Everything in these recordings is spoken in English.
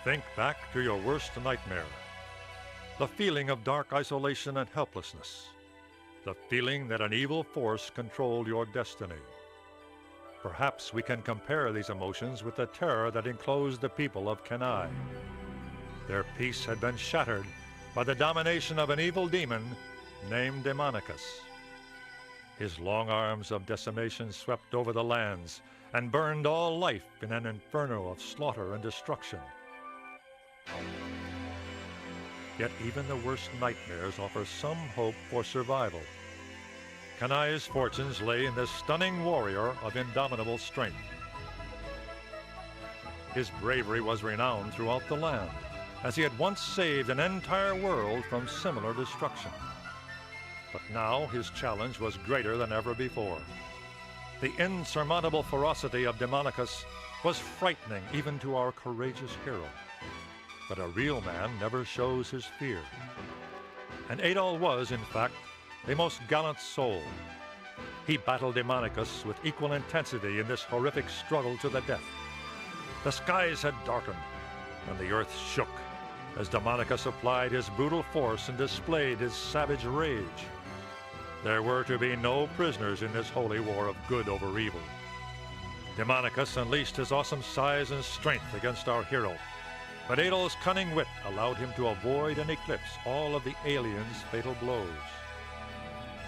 Think back to your worst nightmare. The feeling of dark isolation and helplessness. The feeling that an evil force controlled your destiny. Perhaps we can compare these emotions with the terror that enclosed the people of Kenai. Their peace had been shattered by the domination of an evil demon named Demonicus. His long arms of decimation swept over the lands and burned all life in an inferno of slaughter and destruction. Yet even the worst nightmares offer some hope for survival. Kenai's fortunes lay in this stunning warrior of indomitable strength. His bravery was renowned throughout the land, as he had once saved an entire world from similar destruction. But now his challenge was greater than ever before. The insurmountable ferocity of Demonicus was frightening even to our courageous hero. But a real man never shows his fear. And Adol was, in fact, a most gallant soul. He battled Demonicus with equal intensity in this horrific struggle to the death. The skies had darkened, and the earth shook as Demonicus applied his brutal force and displayed his savage rage. There were to be no prisoners in this holy war of good over evil. Demonicus unleashed his awesome size and strength against our hero, but Adol's cunning wit allowed him to avoid and eclipse all of the alien's fatal blows.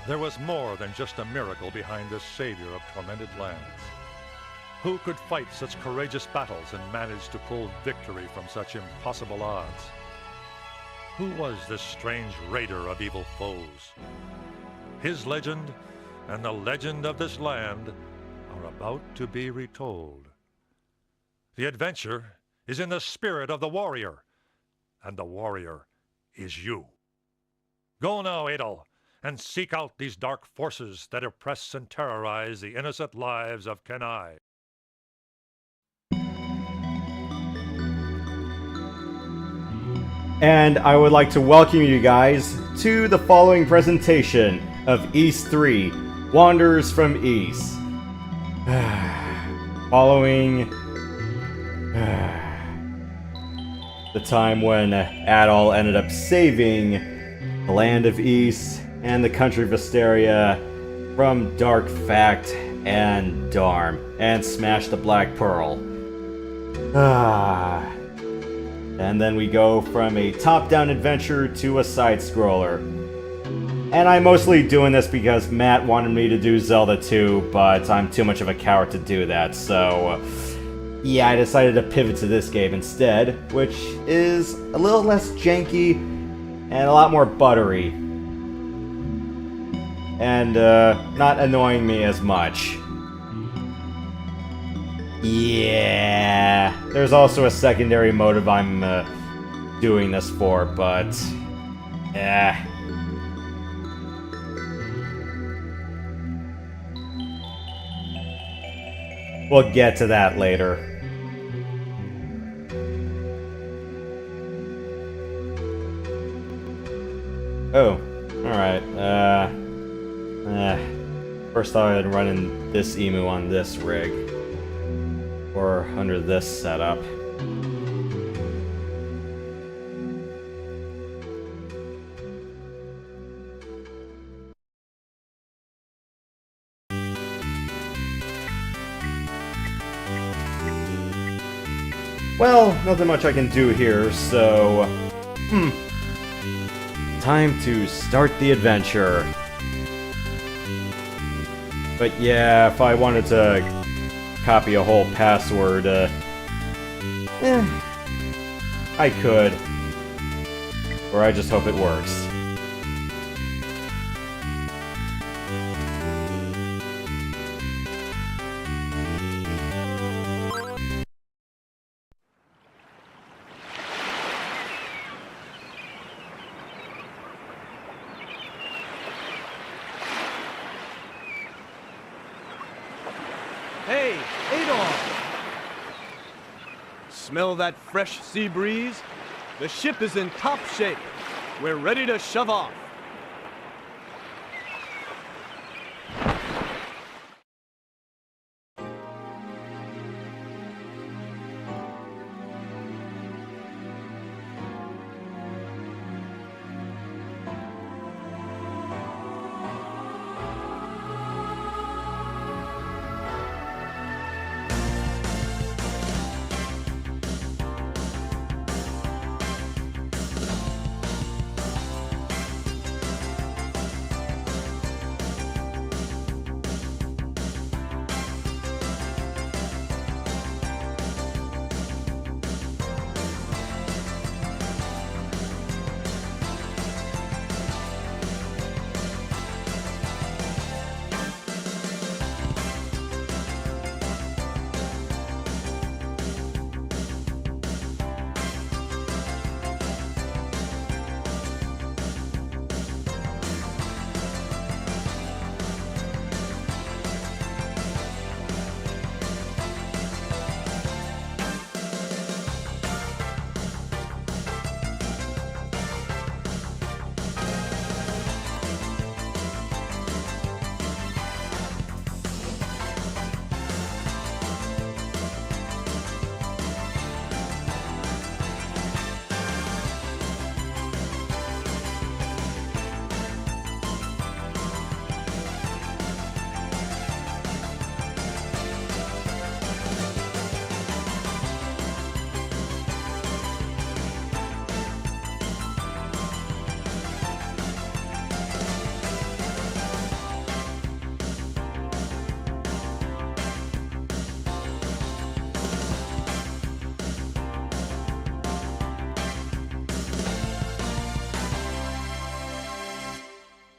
There was more than just a miracle behind this savior of tormented lands. Who could fight such courageous battles and manage to pull victory from such impossible odds? Who was this strange raider of evil foes? His legend and the legend of this land are about to be retold. The adventure is in the spirit of the warrior, and the warrior is you. Go now, Adol, and seek out these dark forces that oppress and terrorize the innocent lives of Kenai. And I would like to welcome you guys to the following presentation of East 3, Wanderers from East. Following the time when Adol ended up saving the land of East and the country of Visteria from Dark Fact and Darm, and smashed the Black Pearl. And then we go from a top-down adventure to a side-scroller. And I'm mostly doing this because Matt wanted me to do Zelda 2, but I'm too much of a coward to do that, so yeah, I decided to pivot to this game instead, which is a little less janky and a lot more buttery. And not annoying me as much. Yeah, there's also a secondary motive I'm doing this for, but we'll get to that later. Oh, alright, first I'd run in this emu on this rig. Or under this setup. Well, nothing much I can do here, so time to start the adventure. But yeah, if I wanted to copy a whole password, I could. Or I just hope it works. Hey, Adol! Smell that fresh sea breeze? The ship is in top shape. We're ready to shove off.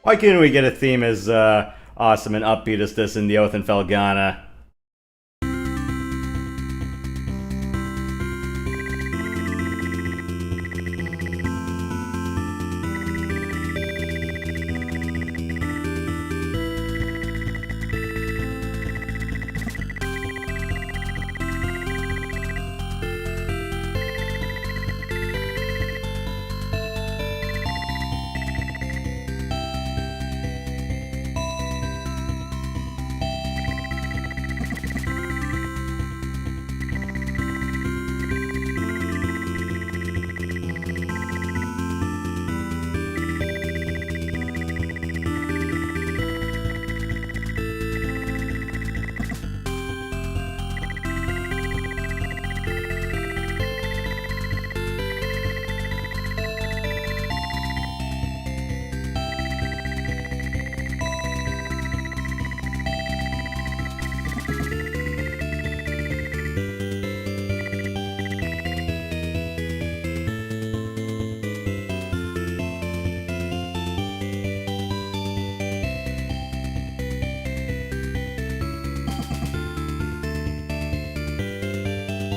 Why couldn't we get a theme as awesome and upbeat as this in the Oath and Felghana?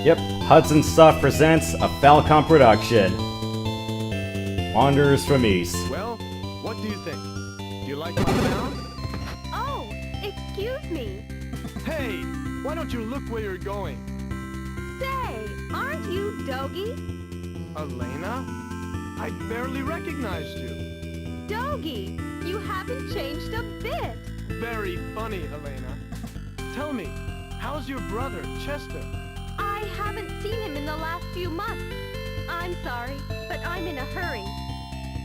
Yep, Hudson Stuff presents a Falcom production. Wanderers from East. Well, what do you think? Do you like my sound? Oh, excuse me. Hey, why don't you look where you're going? Say, aren't you Doggy? Elena? I barely recognized you. Doggy, you haven't changed a bit. Very funny, Elena. Tell me, how's your brother, Chester? I haven't seen him in the last few months. I'm sorry, but I'm in a hurry.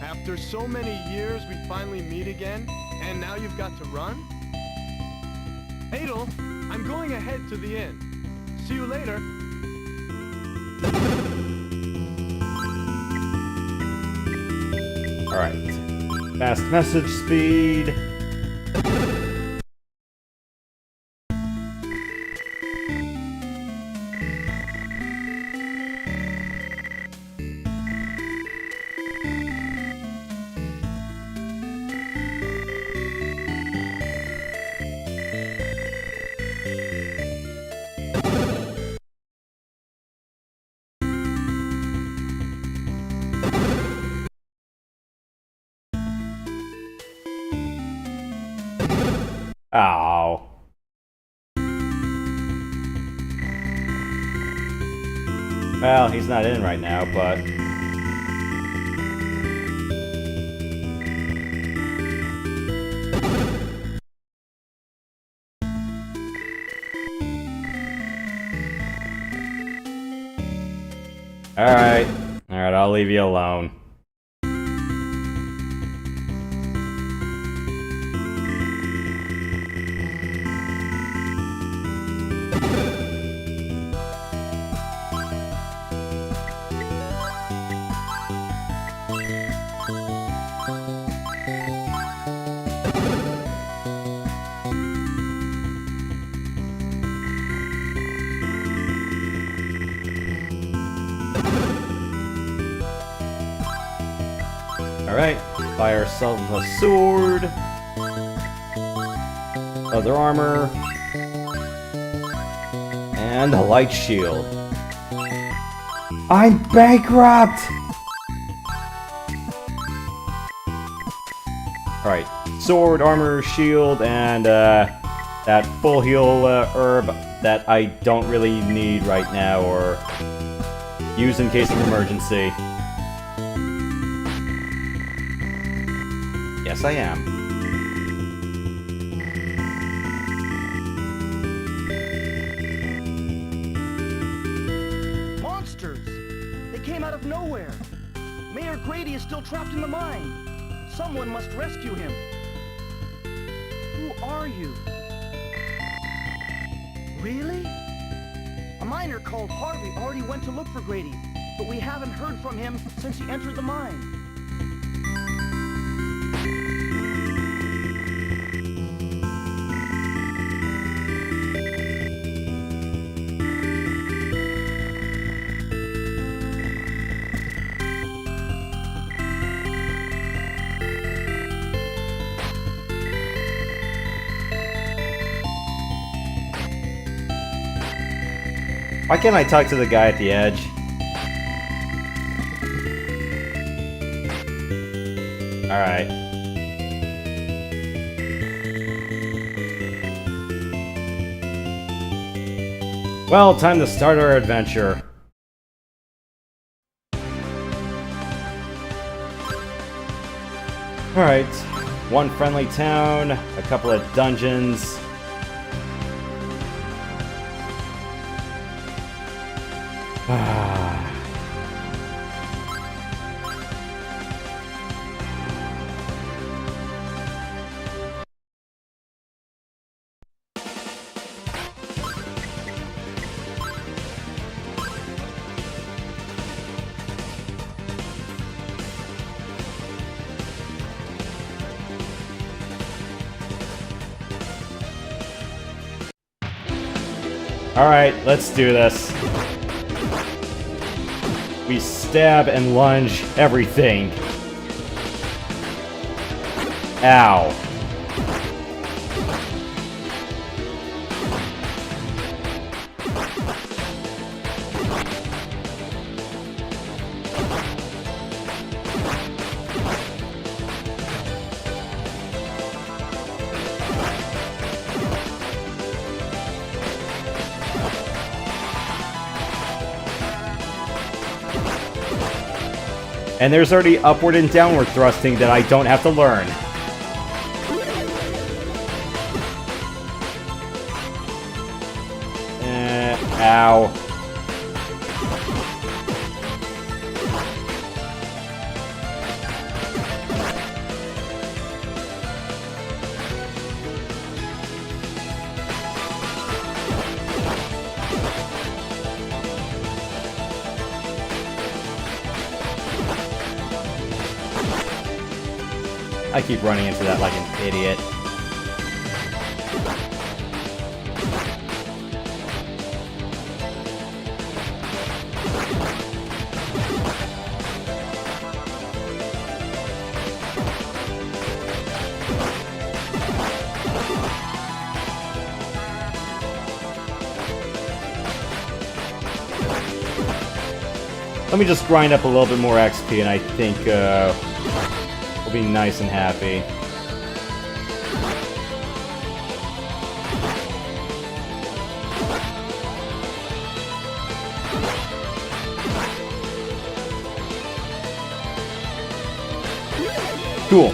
After so many years, we finally meet again, and now you've got to run? Adel, I'm going ahead to the inn. See you later. Alright. Fast message speed. Ow. Well, he's not in right now, but... Alright. Alright, I'll leave you alone. Alright, buy ourselves a sword, other armor, and a light shield. I'm bankrupt! Alright, sword, armor, shield, and that full heal herb that I don't really need right now or use in case of emergency. Yes, I am. Monsters! They came out of nowhere. Mayor Grady is still trapped in the mine. Someone must rescue him. Who are you? Really? A miner called Harvey already went to look for Grady, but we haven't heard from him since he entered the mine. Why can't I talk to the guy at the edge? Alright. Well, time to start our adventure. Alright. One friendly town, a couple of dungeons. Alright, let's do this. We stab and lunge everything. Ow. And there's already upward and downward thrusting that I don't have to learn. Ow. I keep running into that like an idiot. Let me just grind up a little bit more XP and I think we'll be nice and happy. Cool.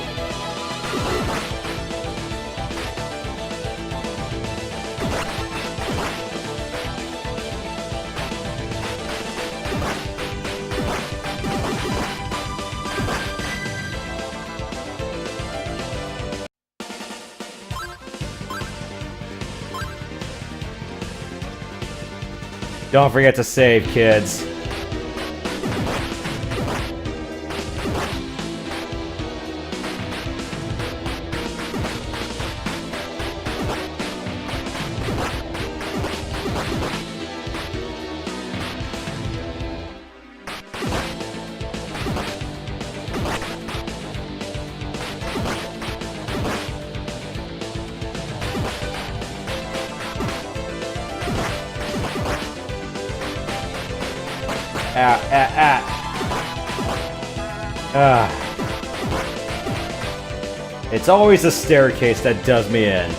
Don't forget to save, kids. It's always a staircase that does me in.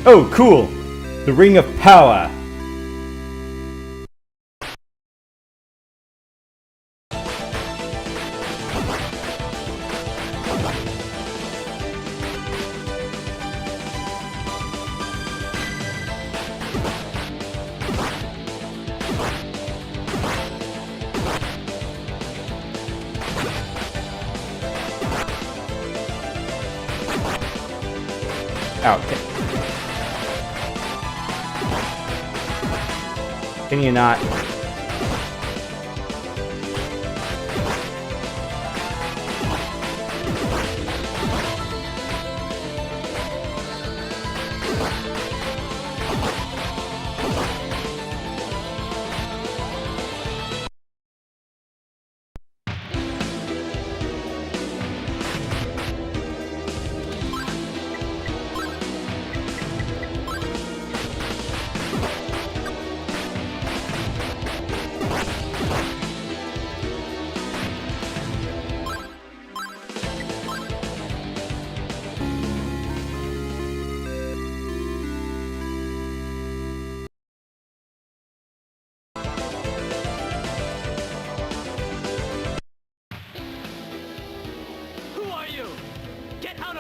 Oh, cool! The Ring of Power! Okay. Can you not?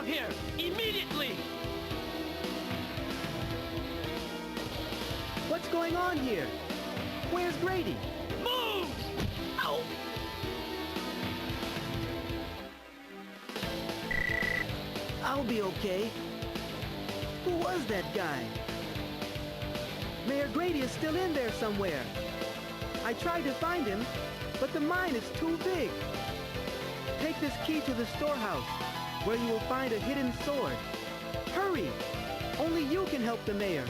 here, immediately! What's going on here? Where's Grady? Move! Ow! I'll be okay. Who was that guy? Mayor Grady is still in there somewhere. I tried to find him, but the mine is too big. Take this key to the storehouse, where you will find a hidden sword. Hurry! Only you can help the mayor.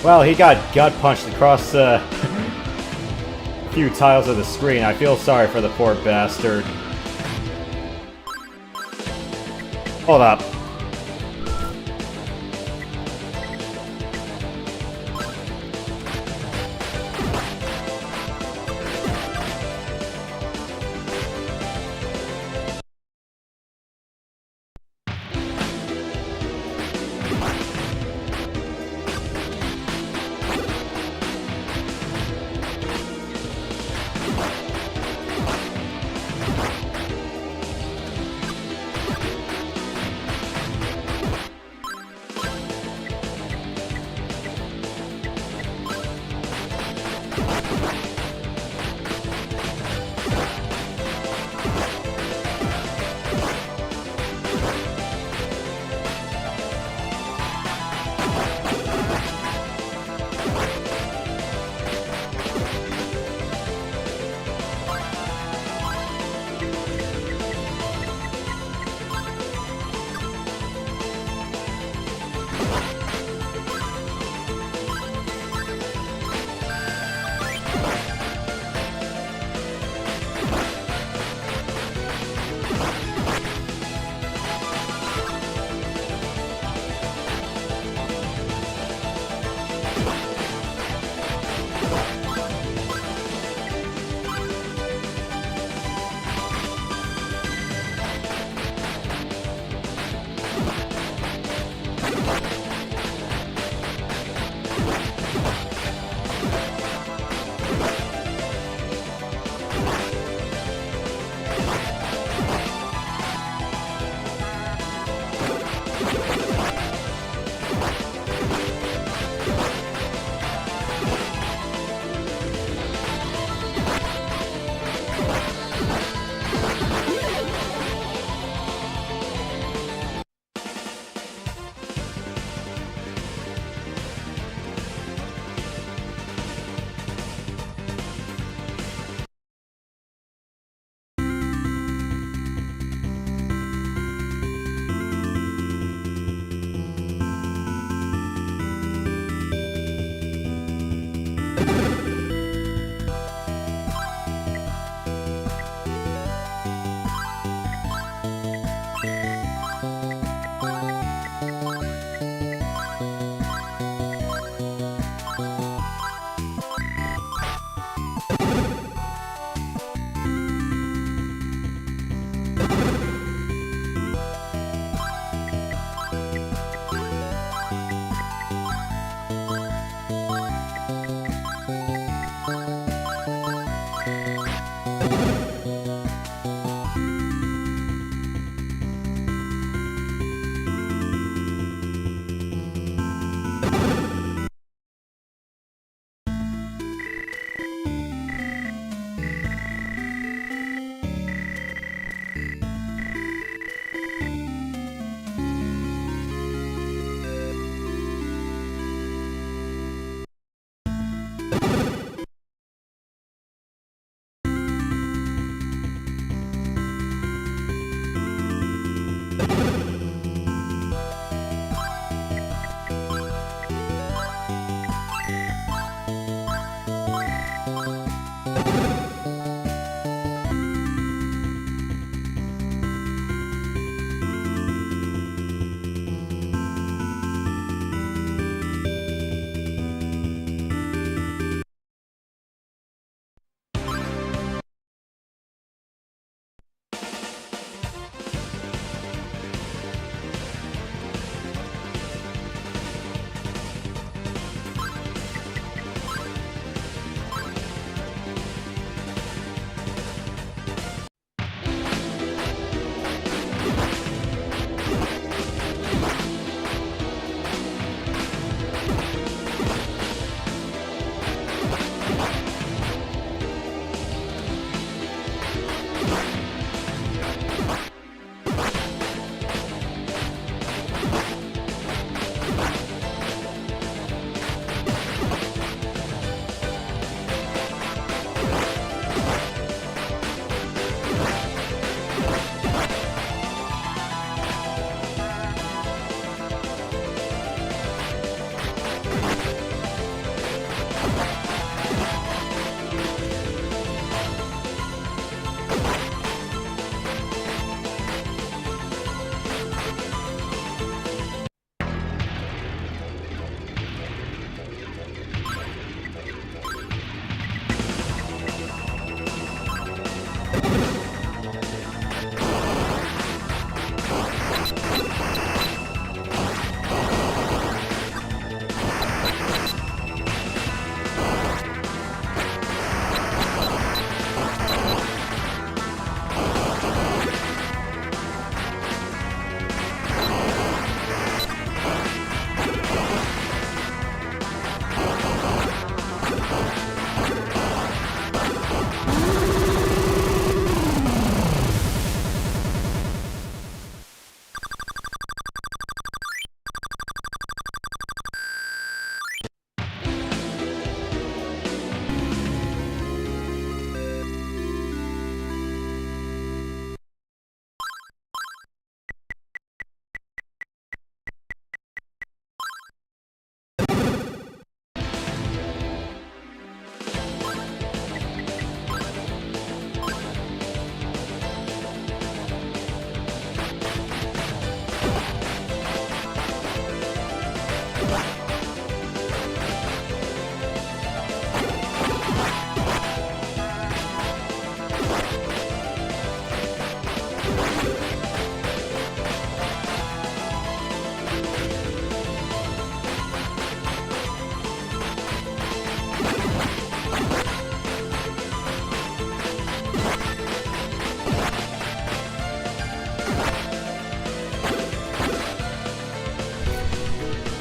Well, he got gut punched across a few tiles of the screen. I feel sorry for the poor bastard. Hold up.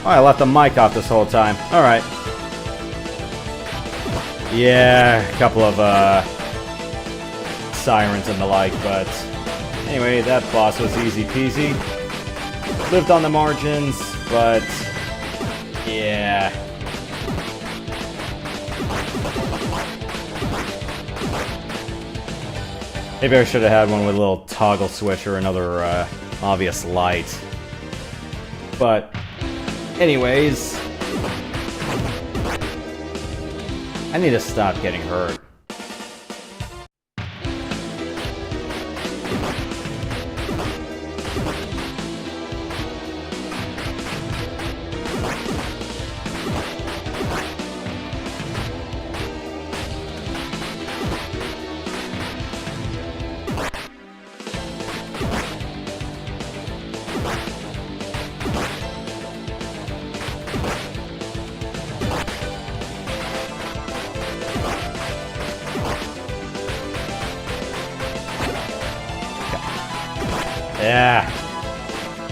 Oh, I left the mic off this whole time. Alright. Yeah, a couple of, sirens and the like, but... Anyway, that boss was easy peasy. Lived on the margins, but... Yeah... Maybe I should have had one with a little toggle switch or another, obvious light. But... Anyways... I need to stop getting hurt. Yeah.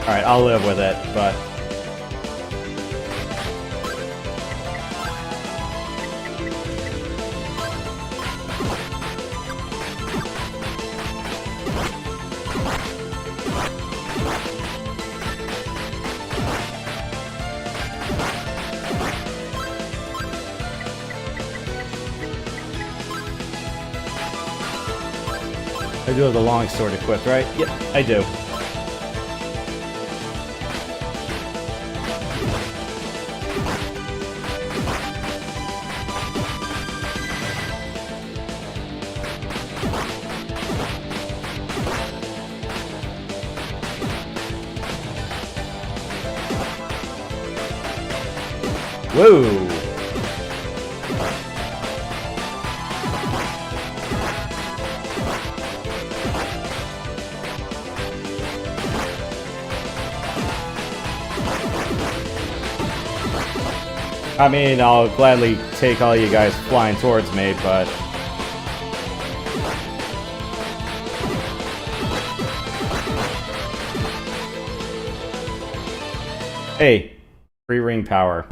Alright, I'll live with it, but... I do have the long sword equipped, right? Yep, I do. Whoa! I mean, I'll gladly take all you guys flying towards me, but... Hey, free ring power.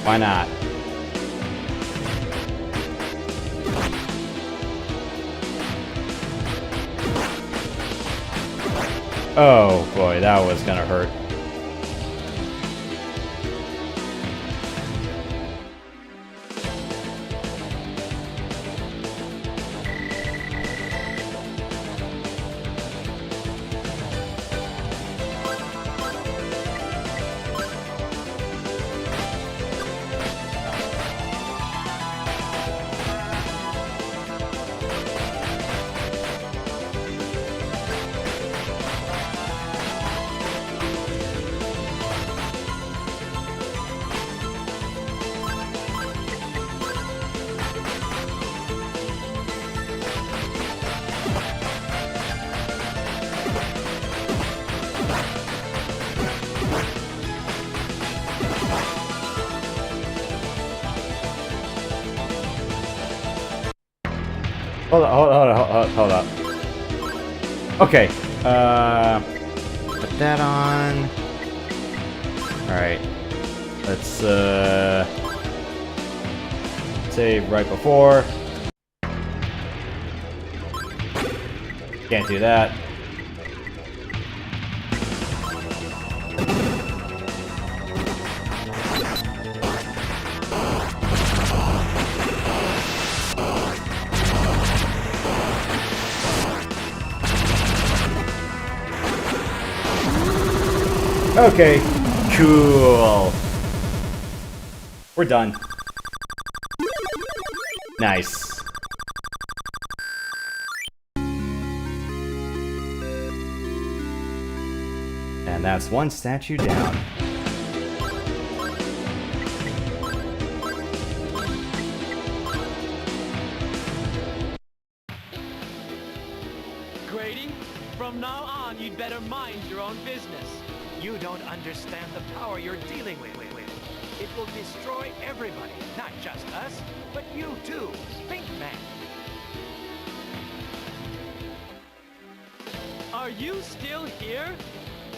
Why not? Oh boy, that was gonna hurt. Hold up. Okay, put that on. Alright. Let's, save right before. Can't do that. Okay, cool. We're done. Nice. And that's one statue down. Grady, from now on, you'd better mind your own business. You don't understand the power you're dealing with. It will destroy everybody, not just us, but you too, Pink Man. Are you still here?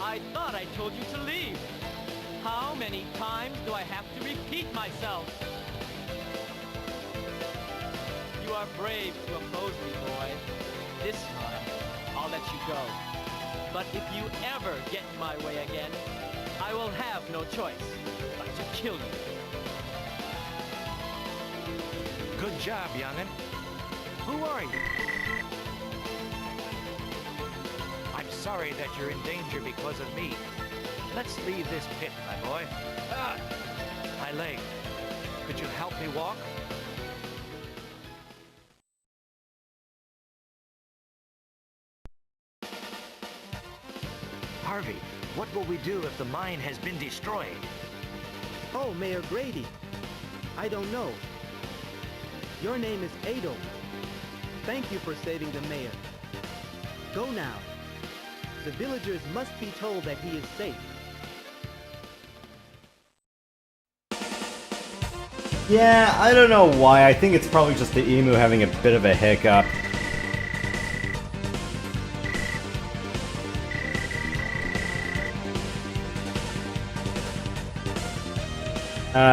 I thought I told you to leave. How many times do I have to repeat myself? You are brave to oppose me, boy. This time, I'll let you go. But if you ever get in my way again, I will have no choice but to kill you. Good job, young'un. Who are you? I'm sorry that you're in danger because of me. Let's leave this pit, my boy. Ah! My leg. Could you help me walk? Harvey, what will we do if the mine has been destroyed? Oh, Mayor Grady. I don't know. Your name is Adol. Thank you for saving the mayor. Go now. The villagers must be told that he is safe. Yeah, I don't know why. I think it's probably just the emu having a bit of a hiccup.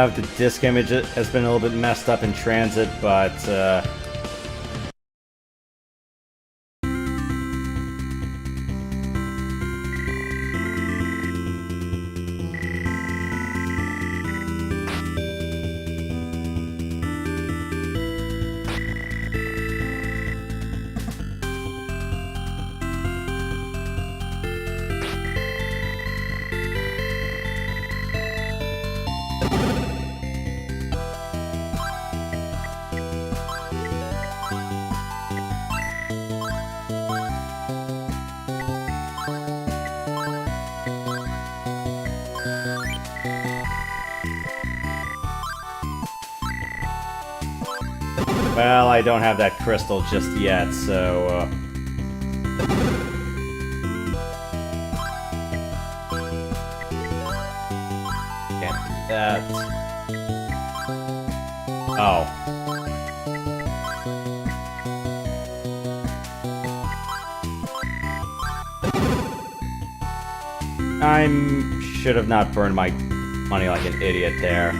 The disk image has been a little bit messed up in transit, but well, I don't have that crystal just yet, so can't do that. Oh. I should have not burned my money like an idiot there.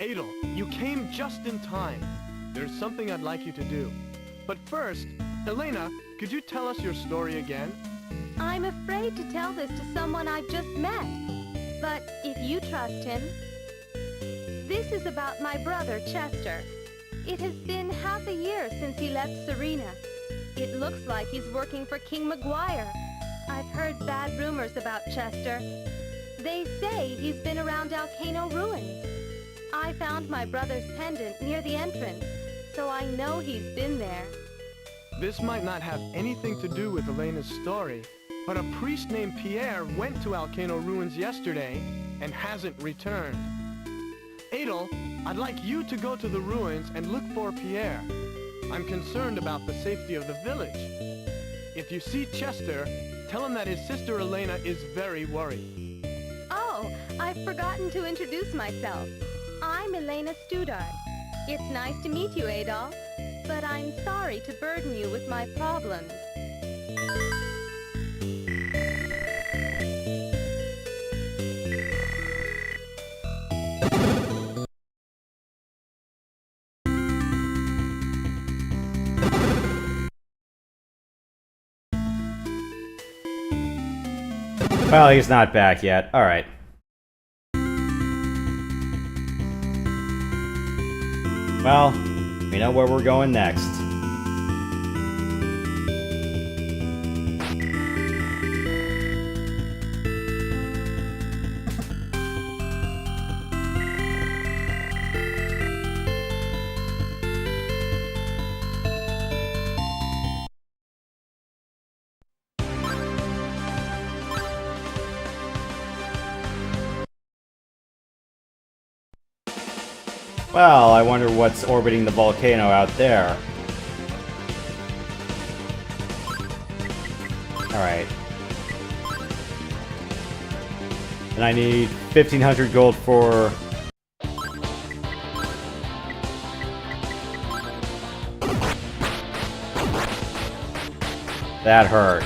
Adol, you came just in time. There's something I'd like you to do. But first, Elena, could you tell us your story again? I'm afraid to tell this to someone I've just met. But if you trust him... This is about my brother, Chester. It has been half a year since he left Serena. It looks like he's working for King McGuire. I've heard bad rumors about Chester. They say he's been around Volcano Ruins. I found my brother's pendant near the entrance, so I know he's been there. This might not have anything to do with Elena's story, but a priest named Pierre went to Volcano Ruins yesterday and hasn't returned. Adol, I'd like you to go to the ruins and look for Pierre. I'm concerned about the safety of the village. If you see Chester, tell him that his sister Elena is very worried. Oh, I've forgotten to introduce myself. I'm Elena Studard. It's nice to meet you, Adolf, but I'm sorry to burden you with my problems. Well, he's not back yet. Alright. Well, we know where we're going next. Well, I wonder what's orbiting the volcano out there. Alright. And I need 1,500 gold for... That hurt.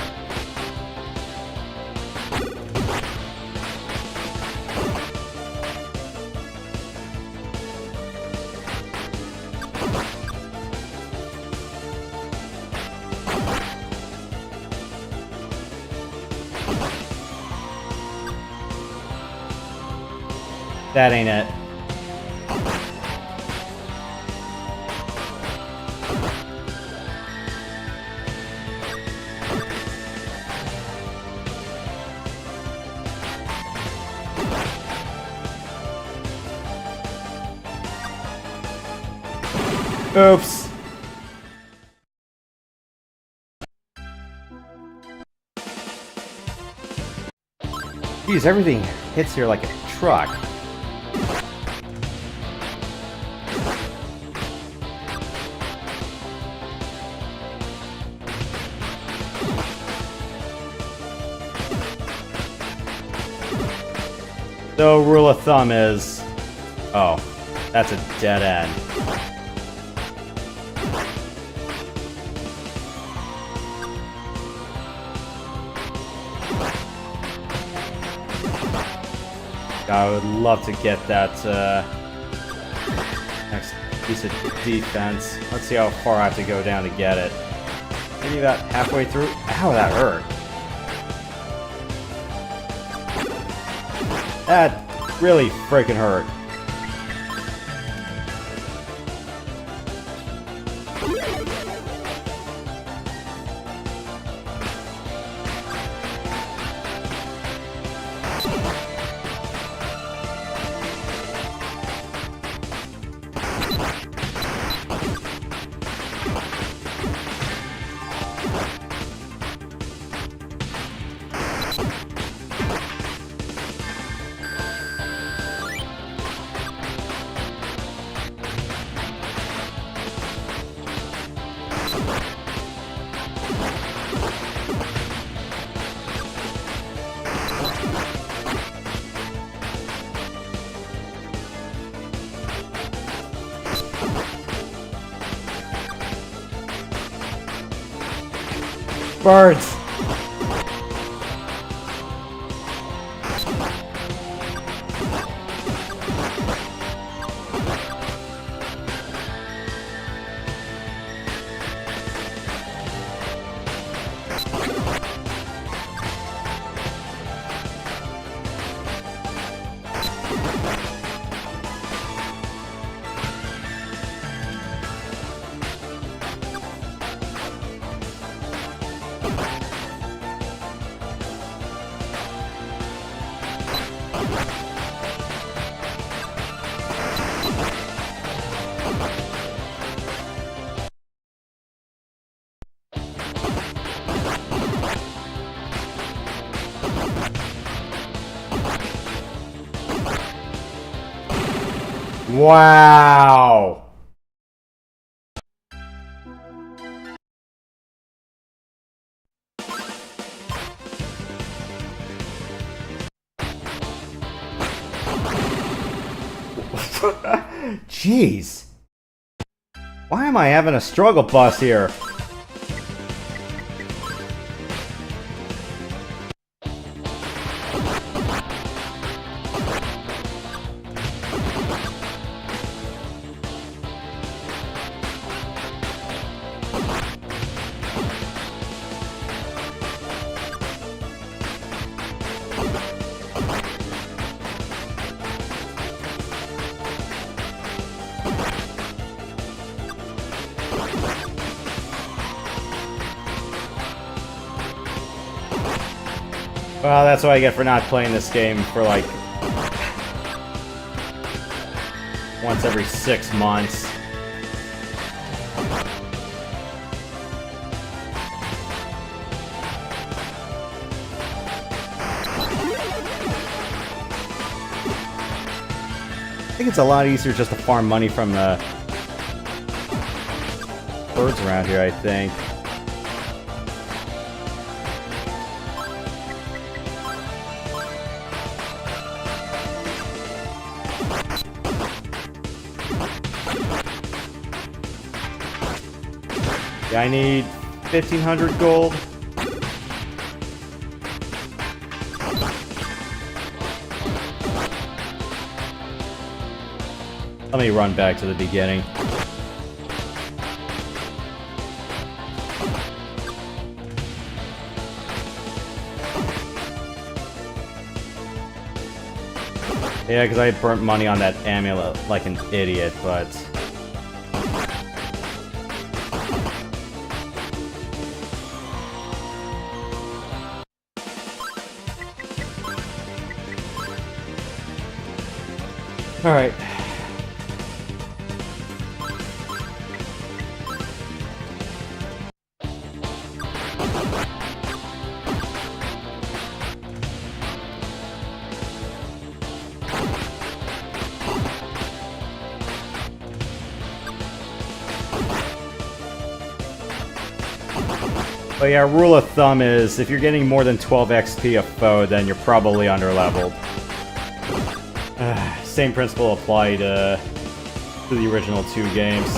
That ain't it. Oops. Geez, everything hits here like a truck. So, rule of thumb is... Oh, that's a dead end. I would love to get that next piece of defense. Let's see how far I have to go down to get it. Maybe about halfway through. Ow, that hurt. That really freaking hurt. Birds! Wow! Jeez. Why am I having a struggle bus here? Well, that's what I get for not playing this game for like once every 6 months. think it's a lot easier just to farm money from the birds around here, I think. Yeah, I need 1,500 gold. Let me run back to the beginning. Yeah, because I burnt money on that amulet like an idiot, but... Alright. But yeah, rule of thumb is, if you're getting more than 12 XP a foe, then you're probably underleveled. Same principle applied to the original 2 games.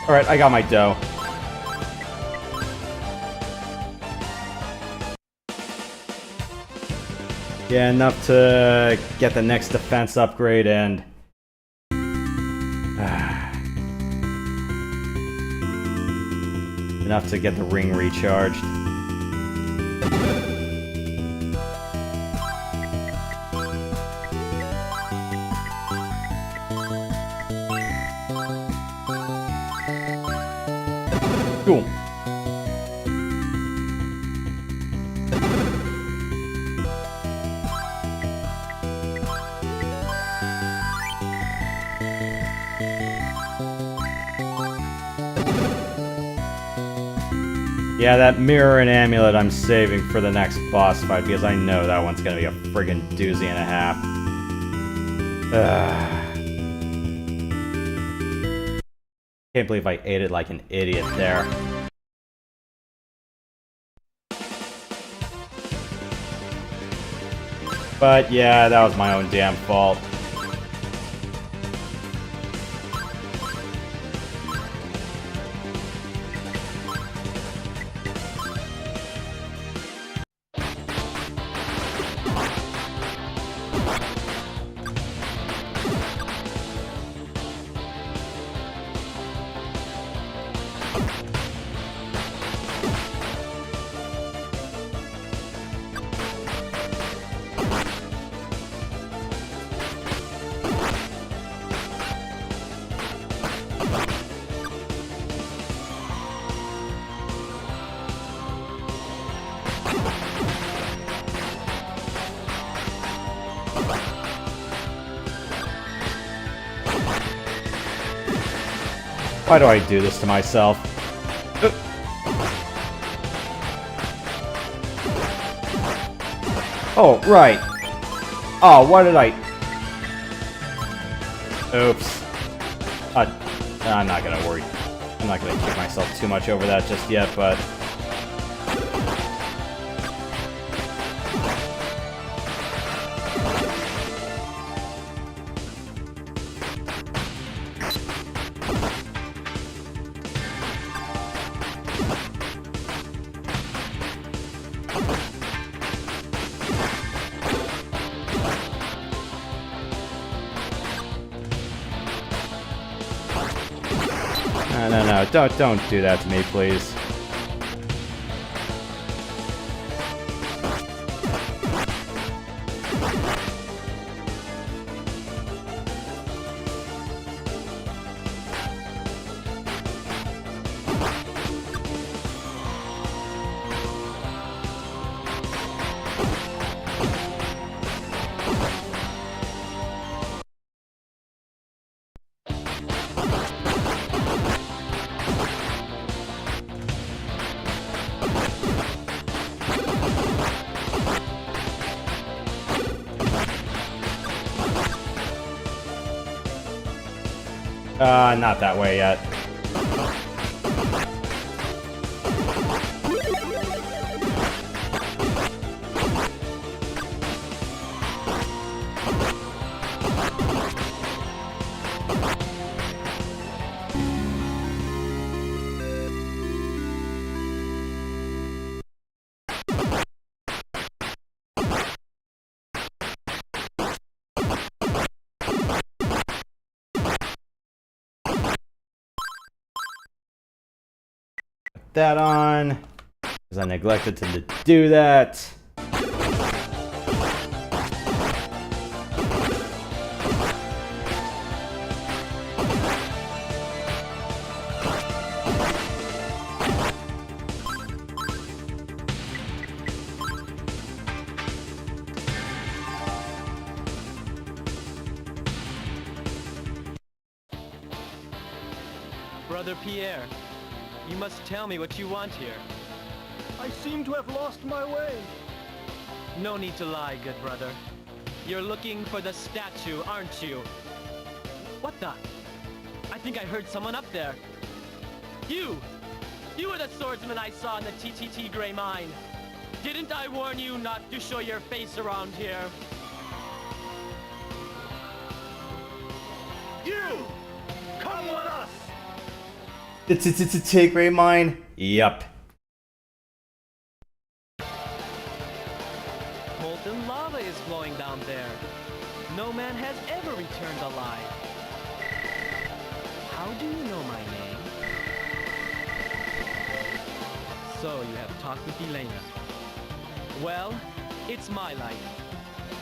Alright, I got my dough. Yeah, enough to get the next defense upgrade and... enough to get the ring recharged. Cool. Yeah, that mirror and amulet I'm saving for the next boss fight because I know that one's gonna be a friggin' doozy and a half. Can't believe I ate it like an idiot there. But yeah, that was my own damn fault. Why do I do this to myself? Oh, right. Oh, why did I... Oops. I'm not gonna worry. I'm not gonna kick myself too much over that just yet, but... No, don't do that to me, please. Not that way yet. That on, because I neglected to do that. Brother Pierre, you must tell me what you want here. I seem to have lost my way. No need to lie, good brother. You're looking for the statue, aren't you? What the? I think I heard someone up there. You! You were the swordsman I saw in the TTT Gray Mine. Didn't I warn you not to show your face around here? You! Come with us! It's a take Ray mine. Yup. Molten lava is flowing down there. No man has ever returned alive. How do you know my name? So you have talked with Elena. Well, it's my life.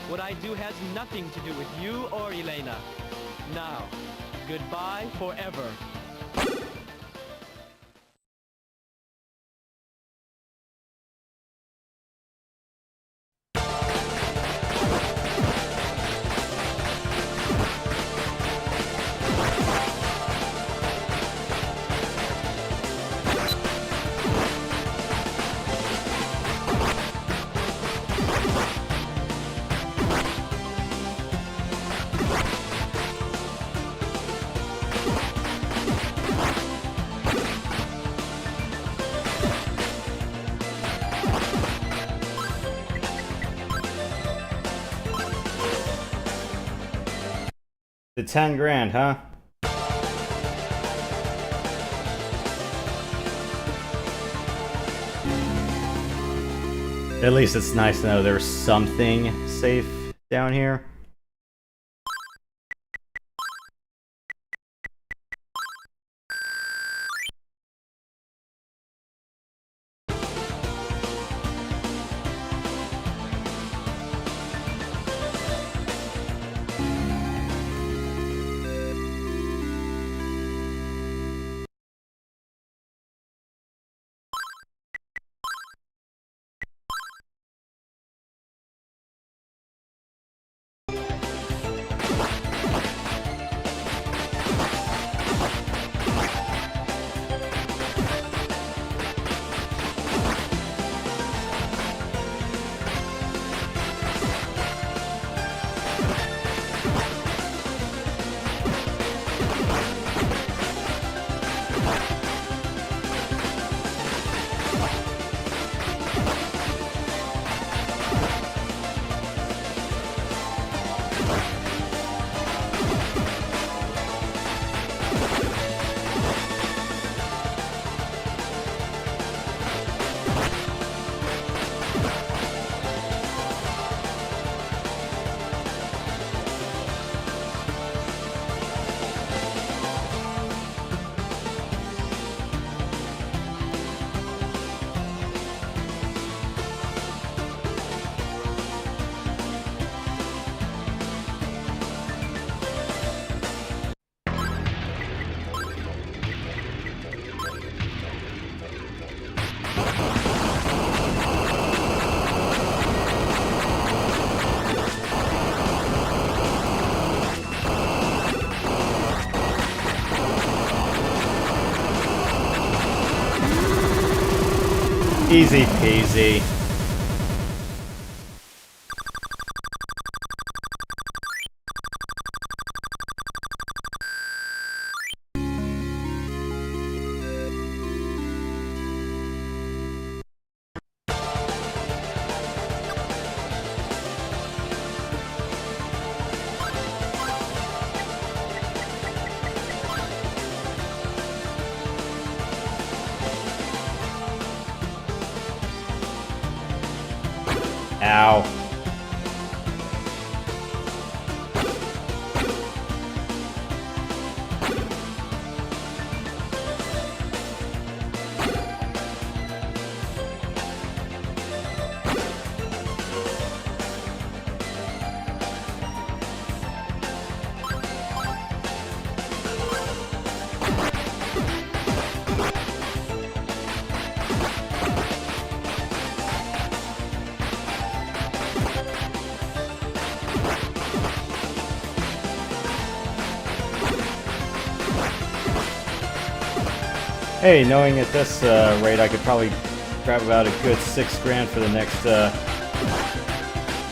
What I do has nothing to do with you or Elena. Now, goodbye forever. The 10 grand, huh? At least it's nice to know there's something safe down here. Easy peasy. Ow. Hey, knowing at this rate, I could probably grab about a good $6 grand for the next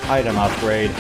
item upgrade.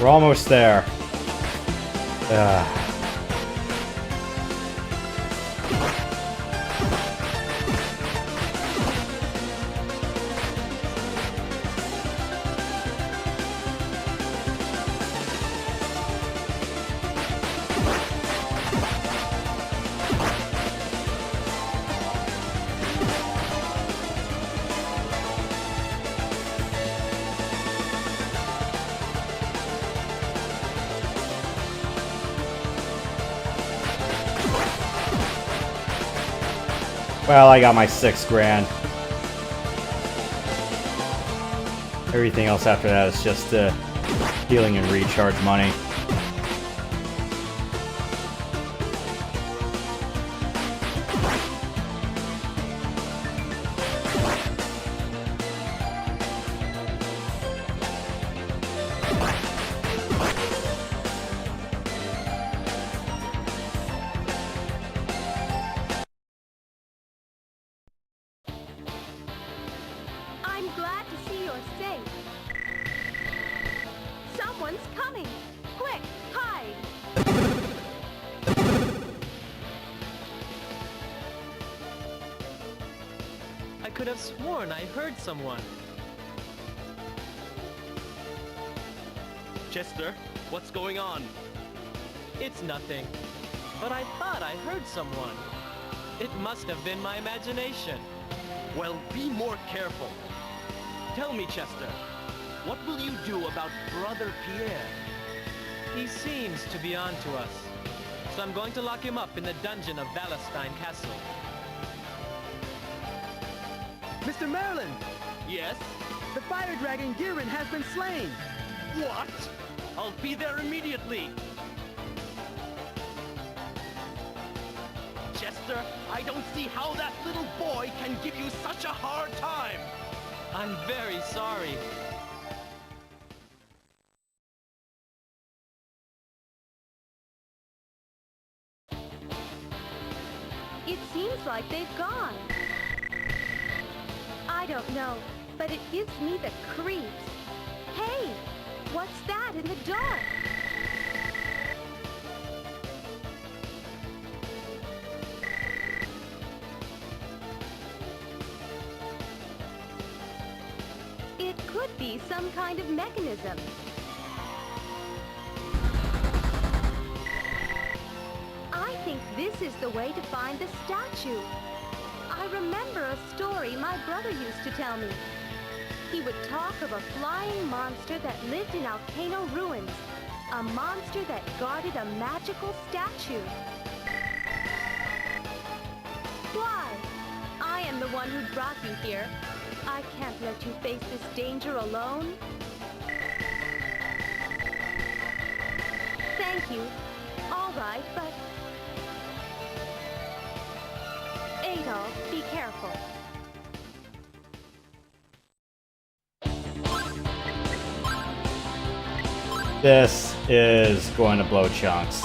We're almost there. Well, I got my $6 grand. Everything else after that is just healing and recharge money. I'm glad to see you're safe. Someone's coming! Quick, hide! I could have sworn I heard someone. Chester, what's going on? It's nothing. But I thought I heard someone. It must have been my imagination. Well, be more careful. Tell me, Chester, what will you do about Brother Pierre? He seems to be on to us. So I'm going to lock him up in the dungeon of Valestein Castle. Mr. Merlin, Yes? the fire dragon Girin has been slain. What? I'll be there immediately. Chester, I don't see how that little boy can give you such a hard time. I'm very sorry. It seems like they've gone. I don't know, but it gives me the creeps. Hey, what's that in the dark? It could be some kind of mechanism. I think this is the way to find the statue. I remember a story my brother used to tell me. He would talk of a flying monster that lived in Volcano Ruins. A monster that guarded a magical statue. Why? I am the one who brought you here. I can't let you face this danger alone. Thank you. All right, but... Adolf, be careful. This is going to blow chunks.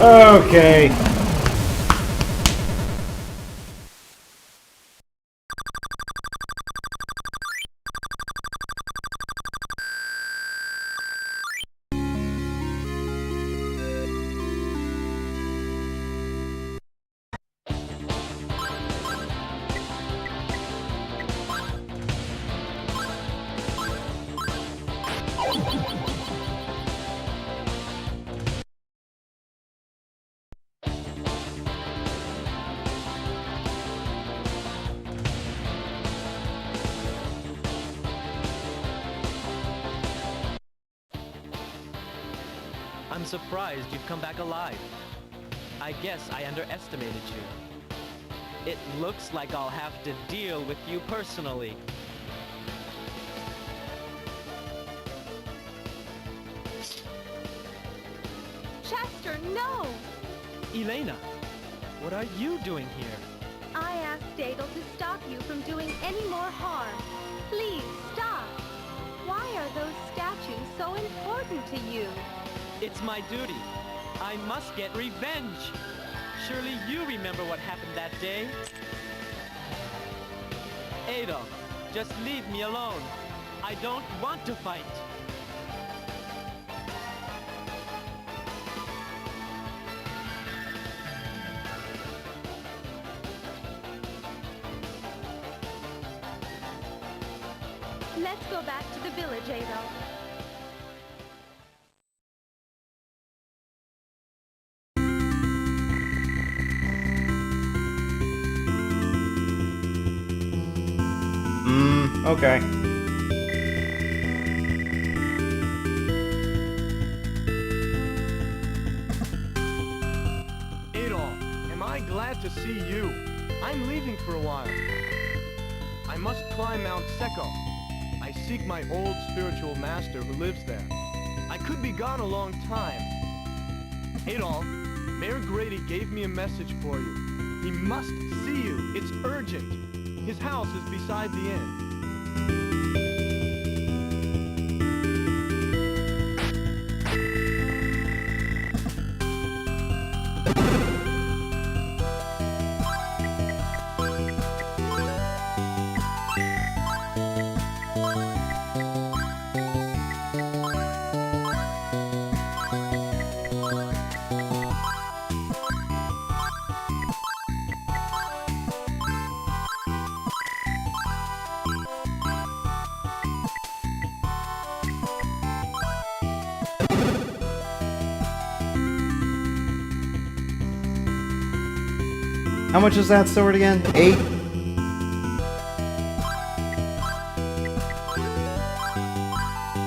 Okay. I'm surprised you've come back alive. I guess I underestimated you. It looks like I'll have to deal with you personally. Chester, no! Elena, what are you doing here? I asked Adel to stop you from doing any more harm. Please, stop! Why are those statues so important to you? It's my duty. I must get revenge. Surely you remember what happened that day? Adel, just leave me alone. I don't want to fight. Let's go back to the village, Adel. Okay. Adol, am I glad to see you. I'm leaving for a while. I must climb Mount Seco. I seek my old spiritual master who lives there. I could be gone a long time. Adol, Mayor Grady gave me a message for you. He must see you. It's urgent. His house is beside the inn. How much is that sword again? 8?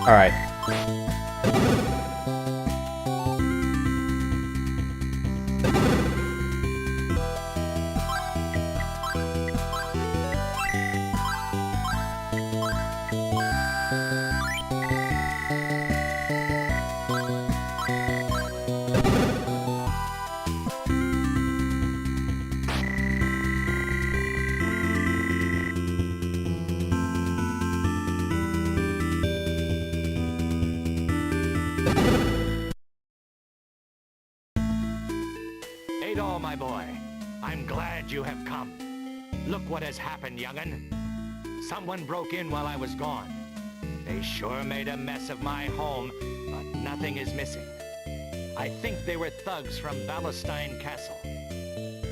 Alright. Adol, my boy, I'm glad you have come. Look what has happened, young'un. Someone broke in while I was gone. They sure made a mess of my home, but nothing is missing. I think they were thugs from Balestine Castle.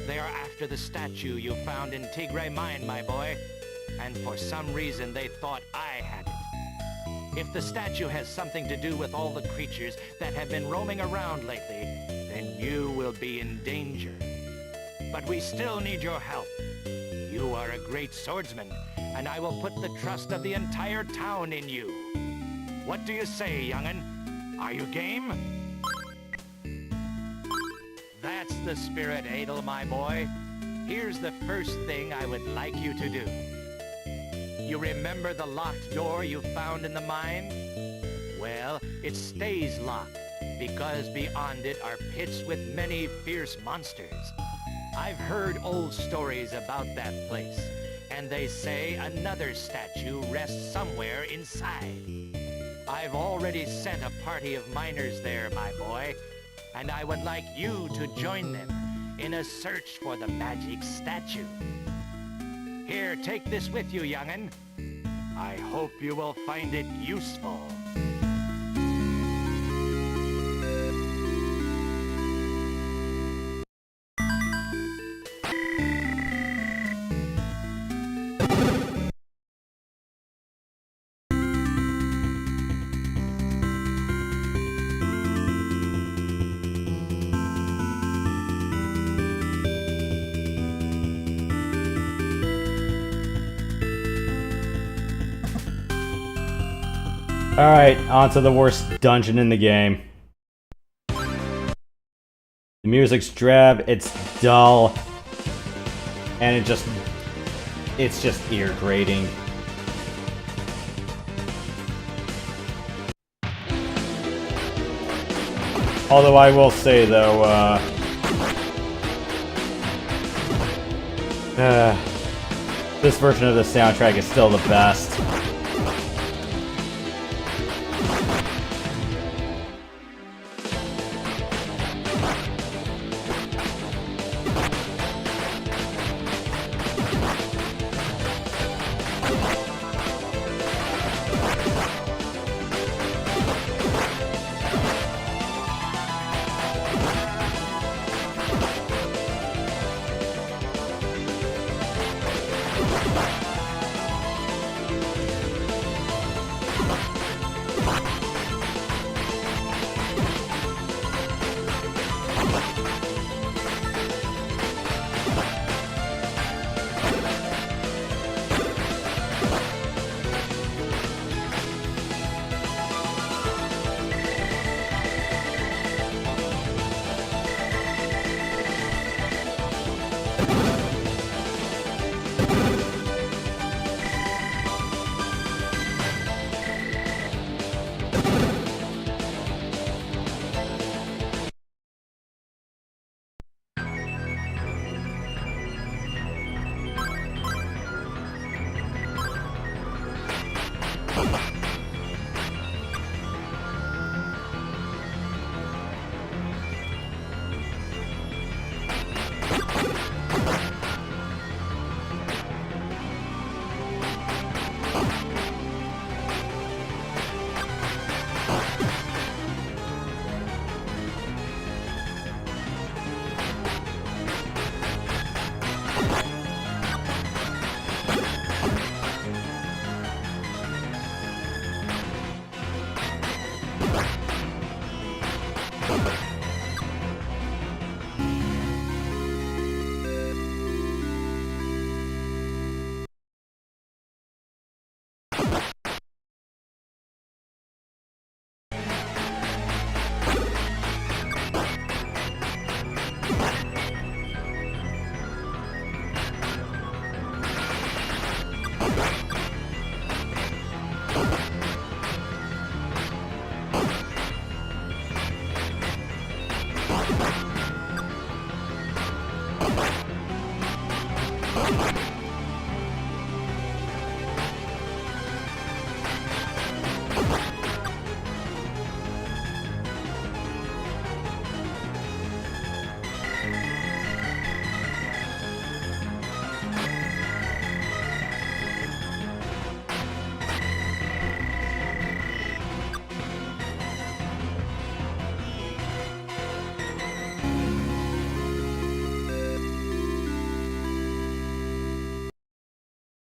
They are after the statue you found in Tigray Mine, my boy, and for some reason they thought I had it. If the statue has something to do with all the creatures that have been roaming around lately, then you will be in danger. But we still need your help. You are a great swordsman, and I will put the trust of the entire town in you. What do you say, young'un? Are you game? That's the spirit, Adel, my boy. Here's the first thing I would like you to do. You remember the locked door you found in the mine? Well, it stays locked, because beyond it are pits with many fierce monsters. I've heard old stories about that place, and they say another statue rests somewhere inside. I've already sent a party of miners there, my boy, and I would like you to join them in a search for the magic statue. Here, take this with you, young'un. I hope you will find it useful. Alright, on to the worst dungeon in the game. The music's drab, it's dull, and it's just ear grating. Although I will say though, this version of the soundtrack is still the best.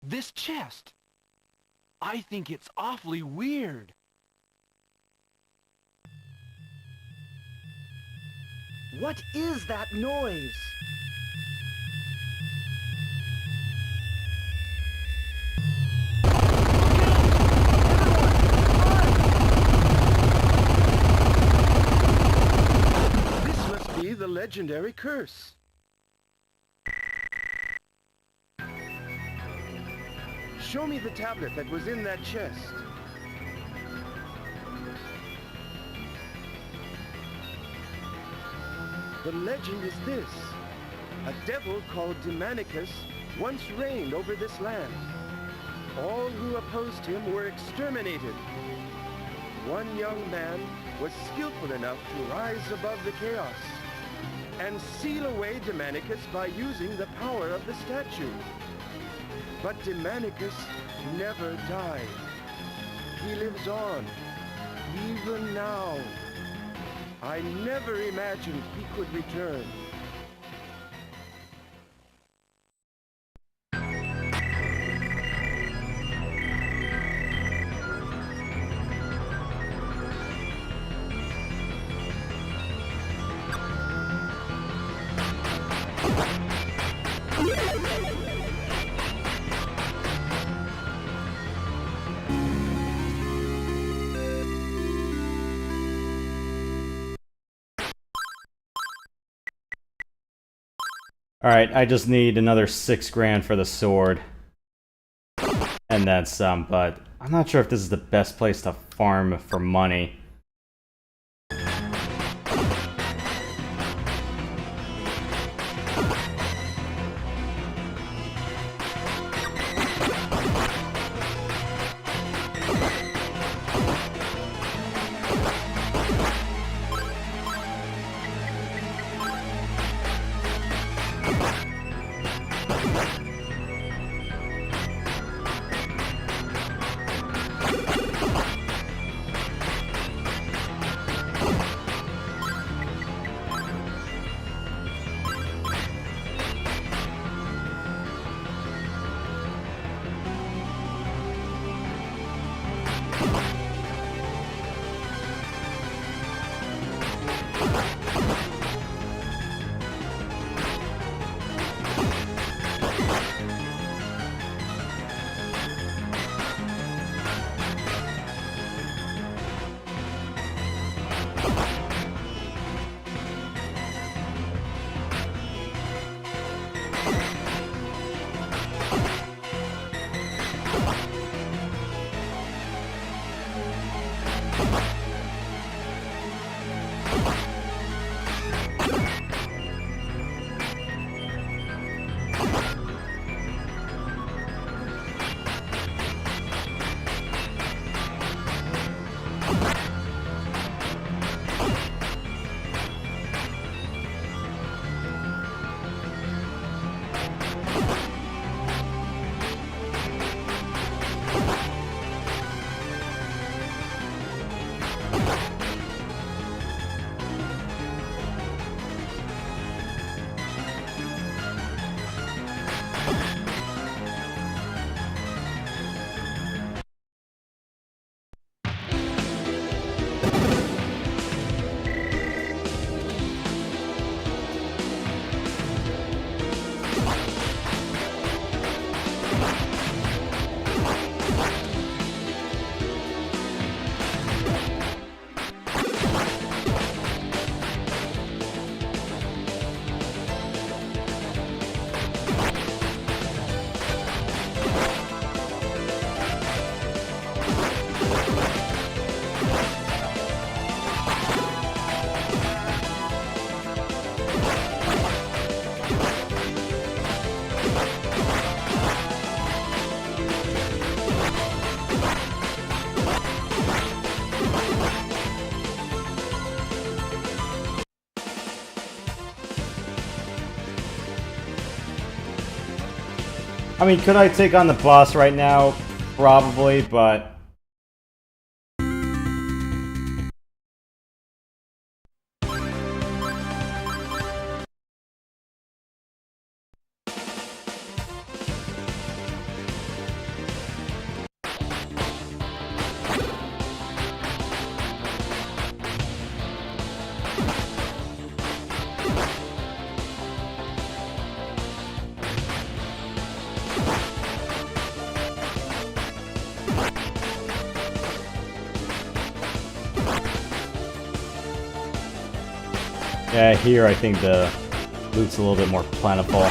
This chest. I think it's awfully weird. What is that noise? This must be the legendary curse. Show me the tablet that was in that chest. The legend is this. A devil called Demonicus once reigned over this land. All who opposed him were exterminated. One young man was skillful enough to rise above the chaos and seal away Demonicus by using the power of the statue. But Demonicus never died. He lives on, even now. I never imagined he could return. Alright, I just need another 6 grand for the sword. And then some, but I'm not sure if this is the best place to farm for money. I mean, could I take on the boss right now? Probably, but... Yeah, here I think the loot's a little bit more plentiful.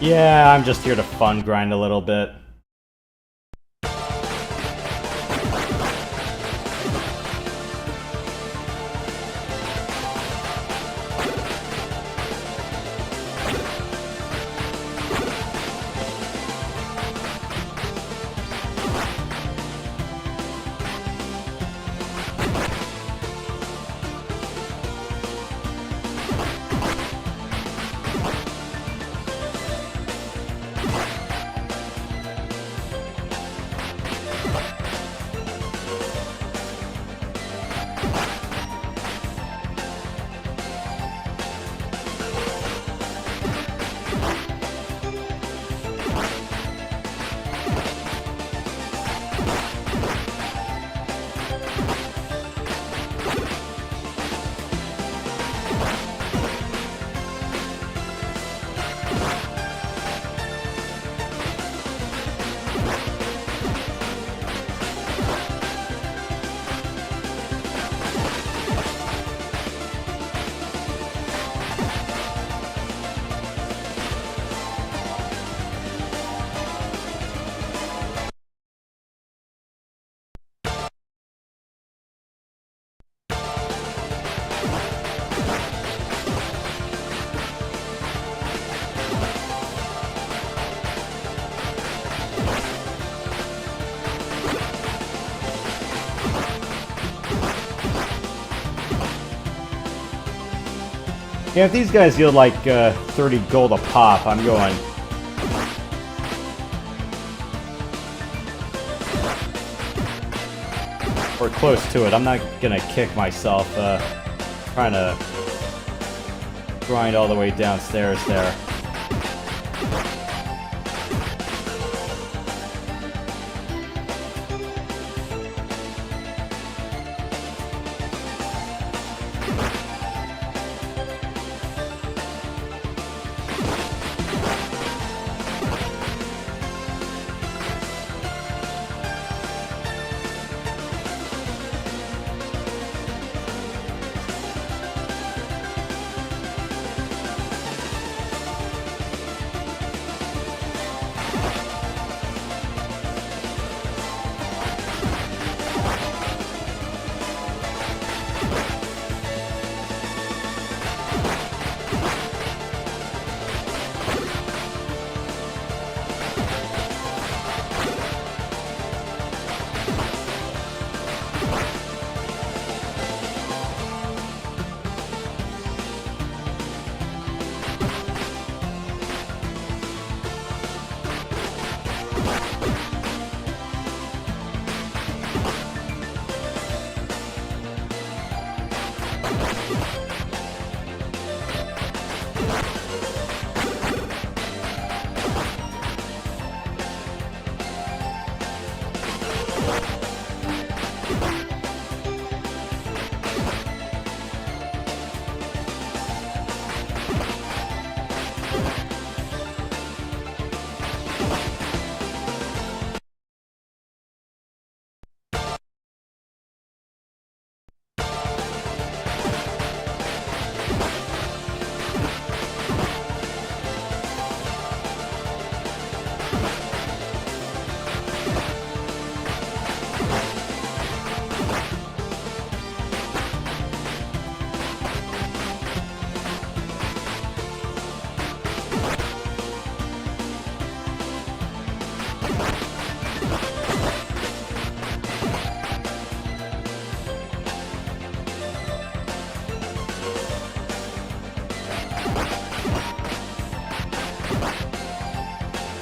Yeah, I'm just here to fun grind a little bit. Yeah, if these guys yield like 30 gold a pop, I'm going. Or close to it. I'm not gonna kick myself trying to grind all the way downstairs there.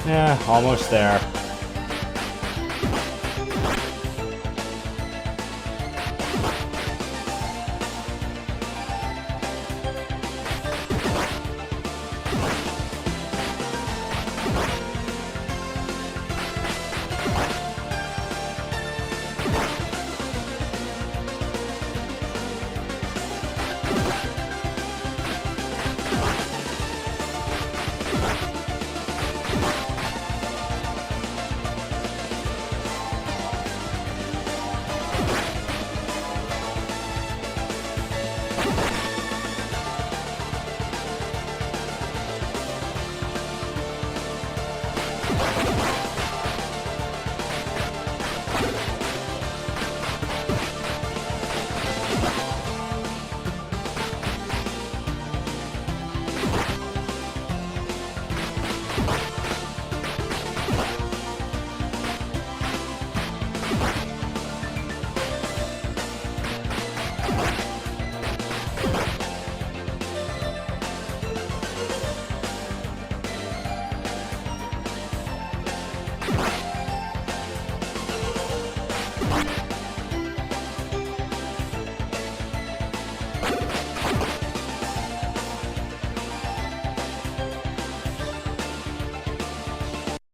Yeah, almost there.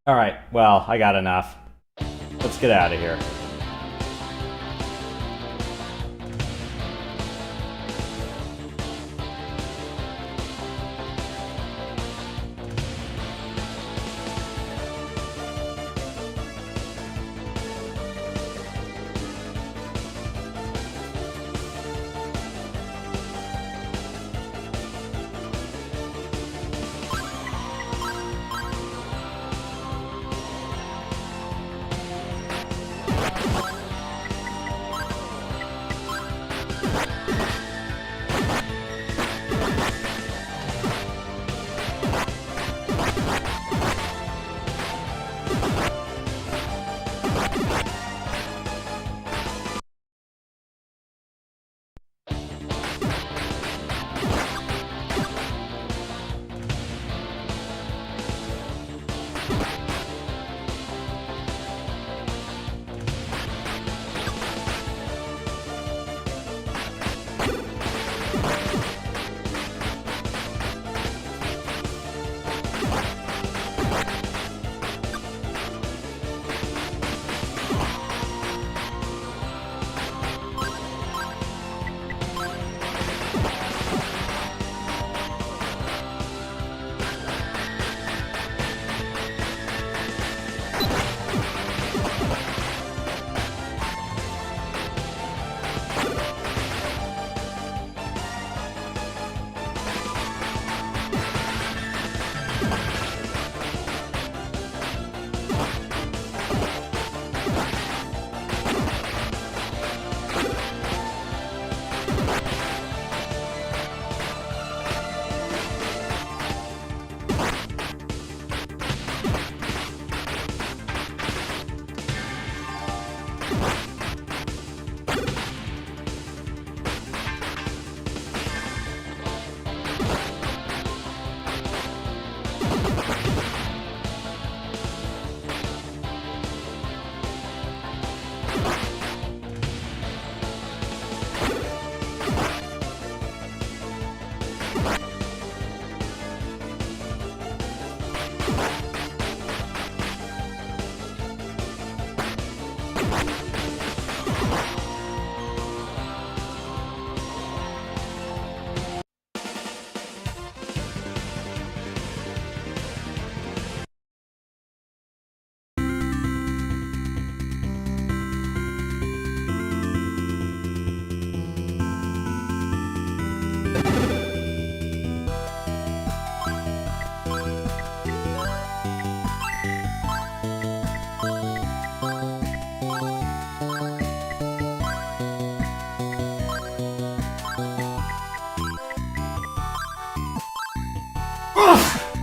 Alright, well, I got enough. Let's get out of here.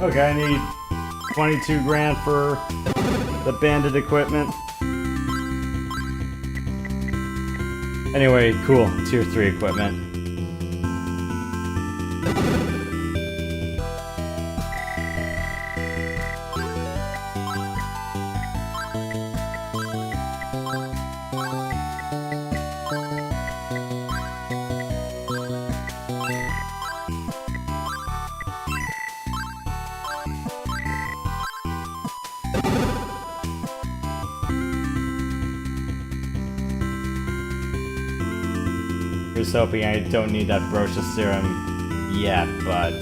Okay, I need 22 grand for the bandit equipment. Anyway, cool. Tier 3 equipment. was hoping I don't need that Brocha serum yet, but...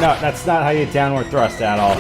no, that's not how you downward thrust at all.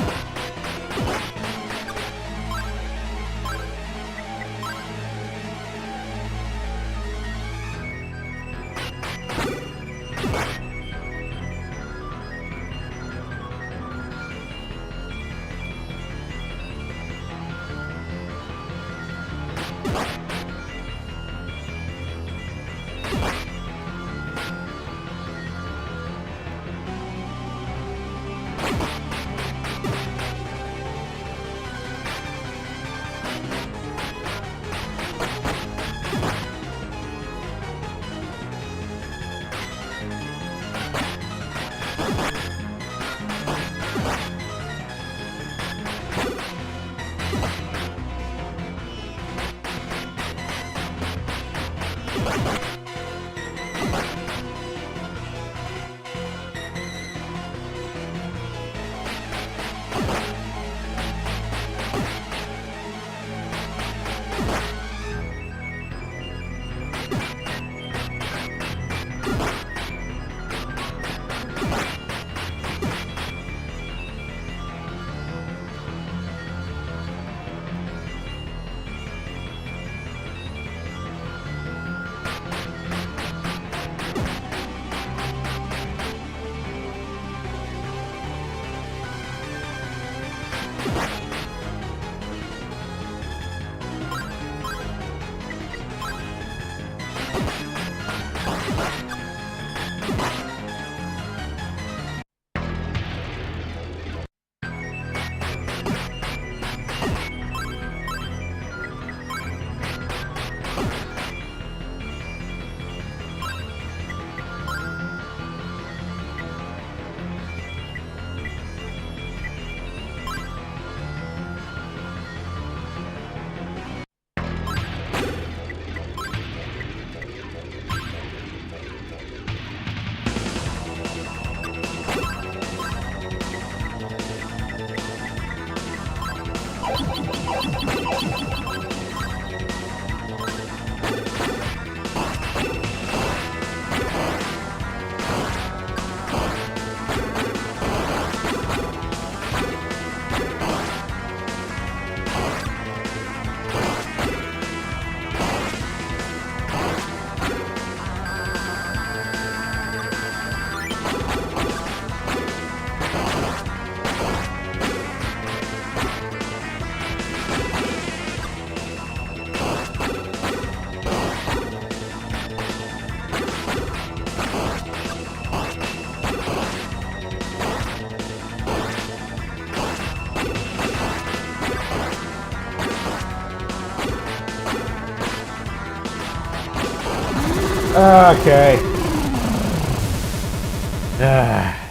Okay.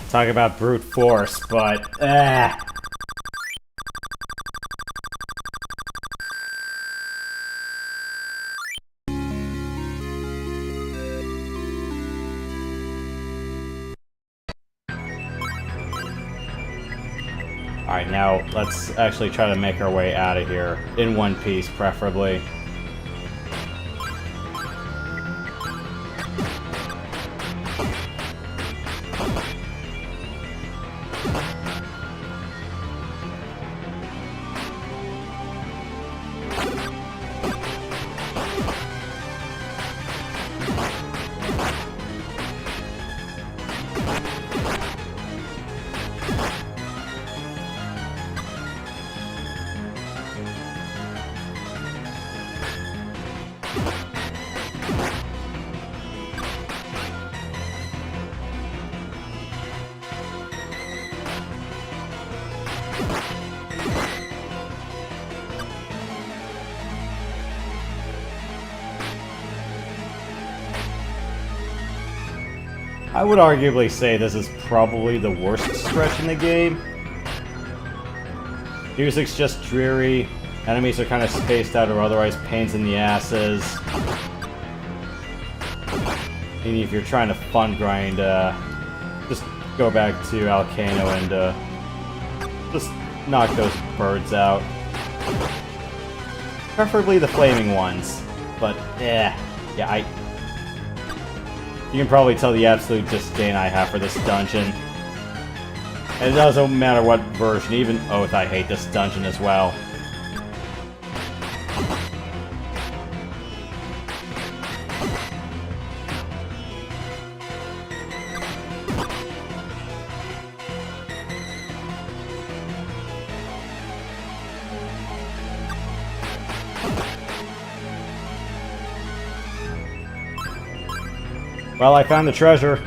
Talk about brute force, but... Alright, now let's actually try to make our way out of here. In one piece, preferably. I would arguably say this is probably the worst stretch in the game. Music's just dreary, enemies are kind of spaced out or otherwise pains in the asses. And if you're trying to fun grind, just go back to Alcano and just knock those birds out. Preferably the flaming ones, but yeah, you can probably tell the absolute disdain I have for this dungeon. And it doesn't matter what version, even Oath, I hate this dungeon as well. Well, I found the treasure.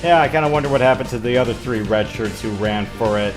Yeah, I kind of wonder what happened to the other 3 red shirts who ran for it.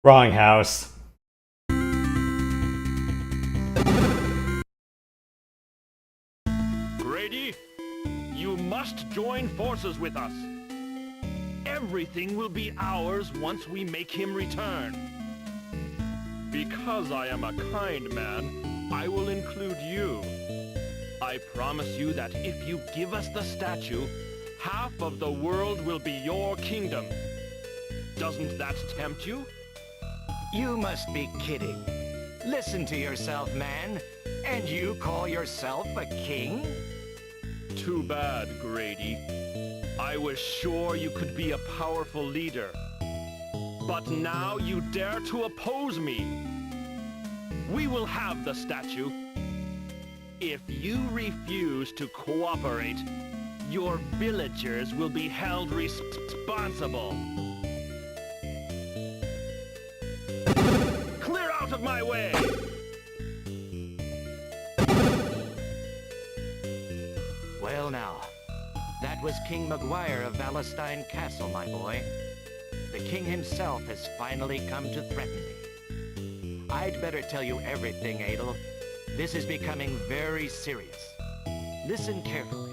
Wrong house. Grady, you must join forces with us. Everything will be ours once we make him return. Because I am a kind man, I will include you. I promise you that if you give us the statue, half of the world will be your kingdom. Doesn't that tempt you? You must be kidding. Listen to yourself, man. And you call yourself a king? Too bad, Grady. I was sure you could be a powerful leader. But now you dare to oppose me. We will have the statue. If you refuse to cooperate, your villagers will be held responsible. Clear out of my way! Well now, that was King Maguire of Valestine Castle, my boy. The king himself has finally come to threaten me. I'd better tell you everything, Adel. This is becoming very serious. Listen carefully.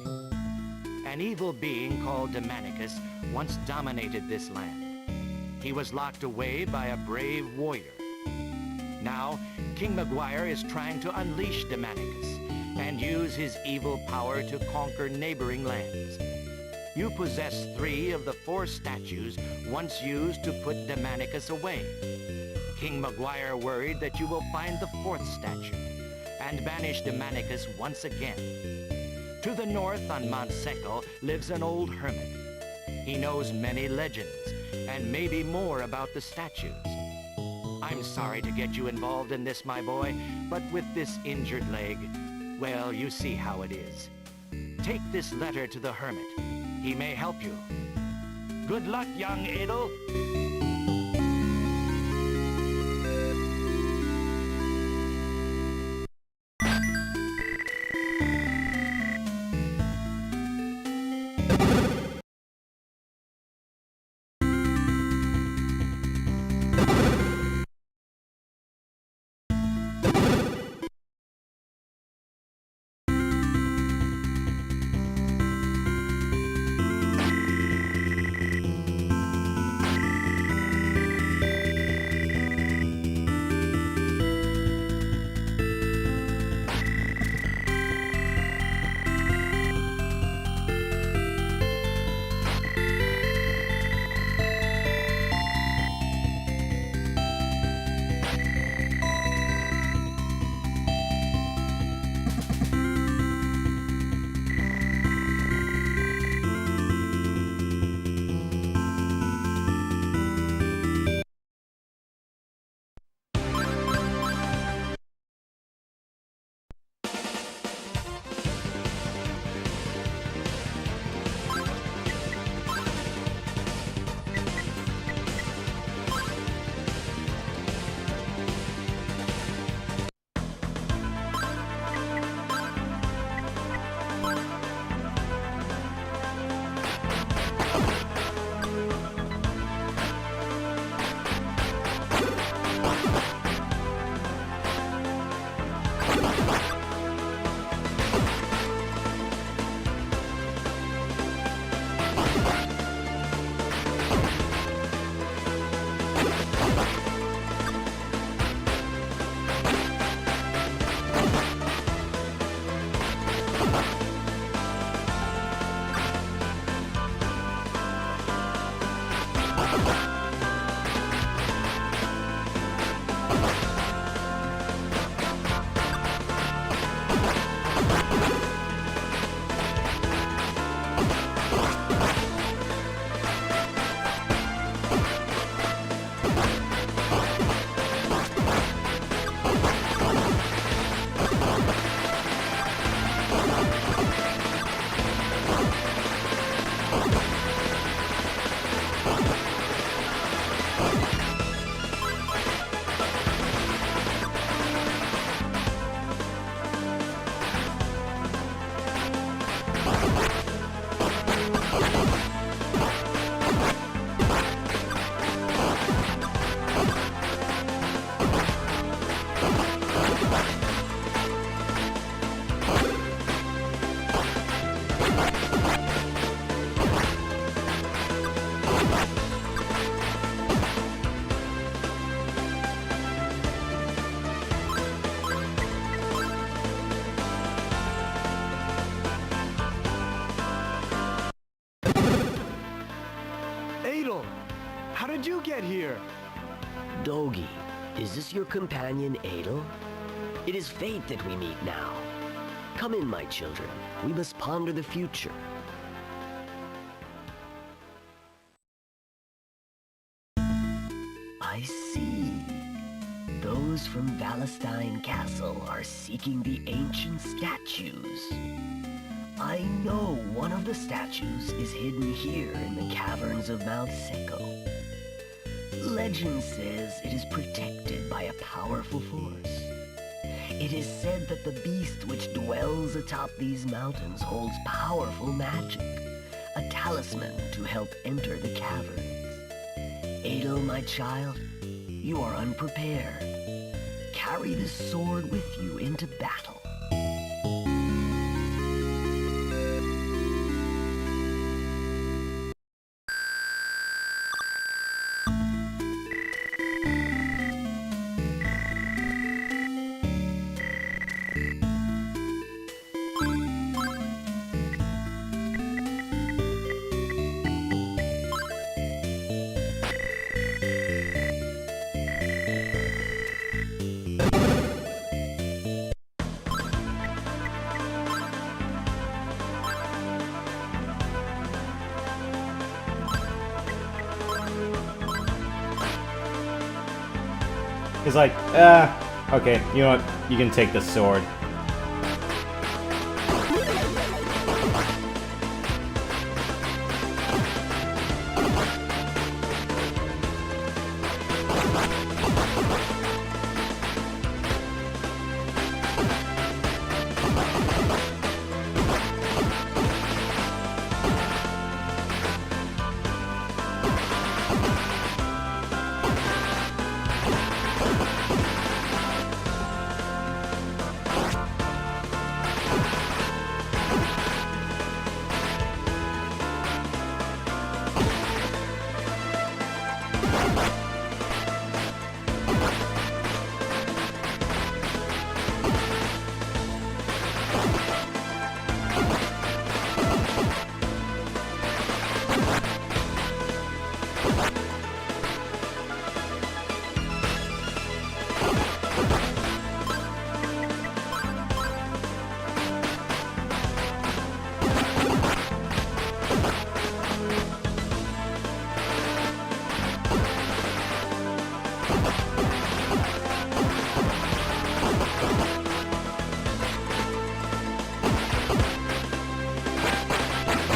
An evil being called Demonicus once dominated this land. He was locked away by a brave warrior. Now, King Maguire is trying to unleash Demonicus and use his evil power to conquer neighboring lands. You possess 3 of the 4 statues once used to put Demonicus away. King Maguire worried that you will find the 4th statue and banish Demonicus once again. To the north on Mount Seco lives an old hermit. He knows many legends and maybe more about the statues. I'm sorry to get you involved in this, my boy, but with this injured leg, well, you see how it is. Take this letter to the hermit. He may help you. Good luck, young Adel. How did you get here? Dogi, is this your companion, Adel? It is fate that we meet now. Come in, my children. We must ponder the future. I see. Those from Valestein Castle are seeking the ancient statues. I know one of the statues is hidden here in the caverns of Mount Seco. Legend says it is protected by a powerful force. It is said that the beast which dwells atop these mountains holds powerful magic, a talisman to help enter the caverns. Adel, my child, you are unprepared. Carry this sword with you into battle. He's like, okay, you know what? You can take the sword.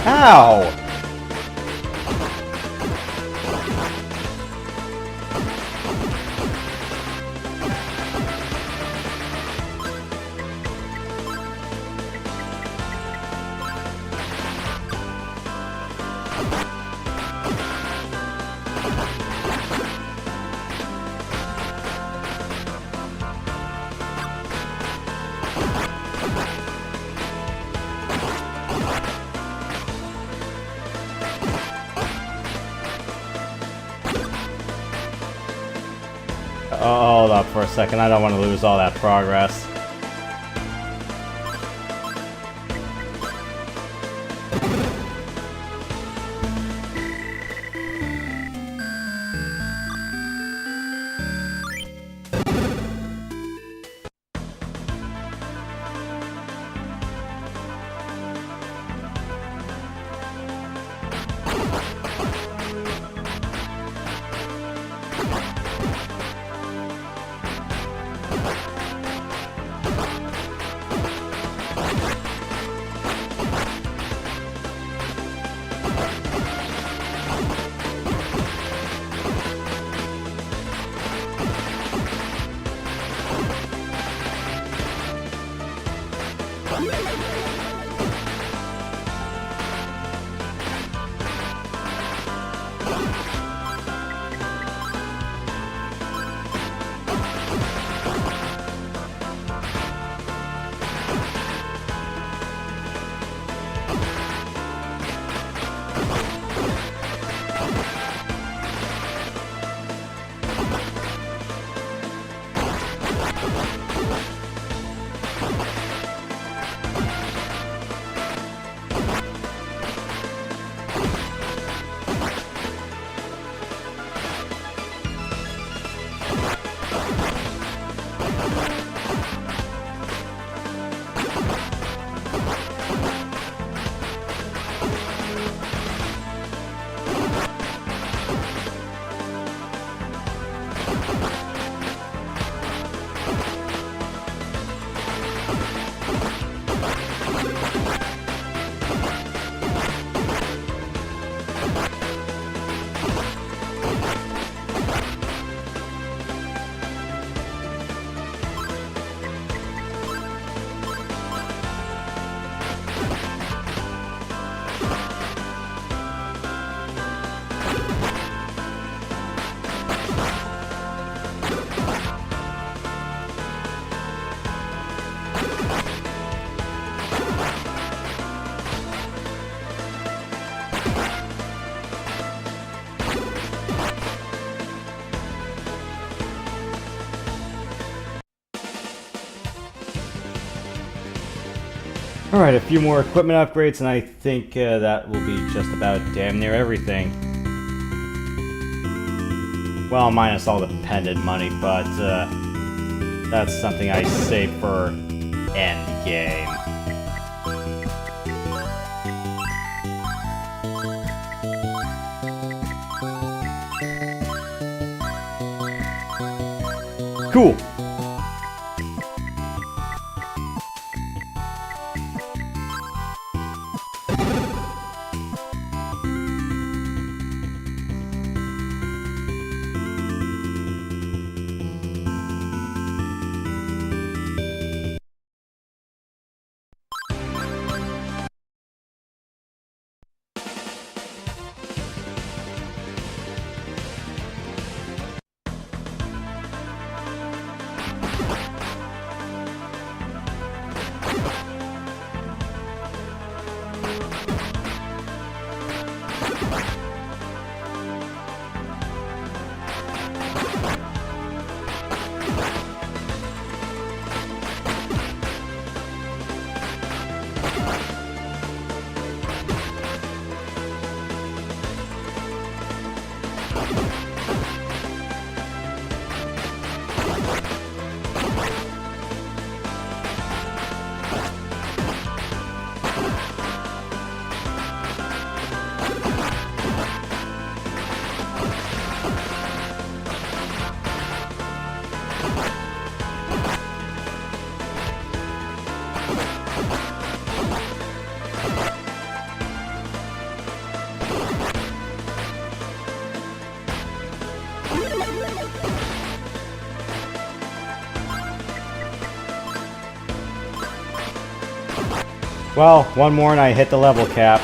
Ow! Oh, hold up for a second. I don't want to lose all that progress. Alright, a few more equipment upgrades, and I think that will be just about damn near everything. Well, minus all the pendant money, but that's something I save for endgame. Cool. Well, one more and I hit the level cap.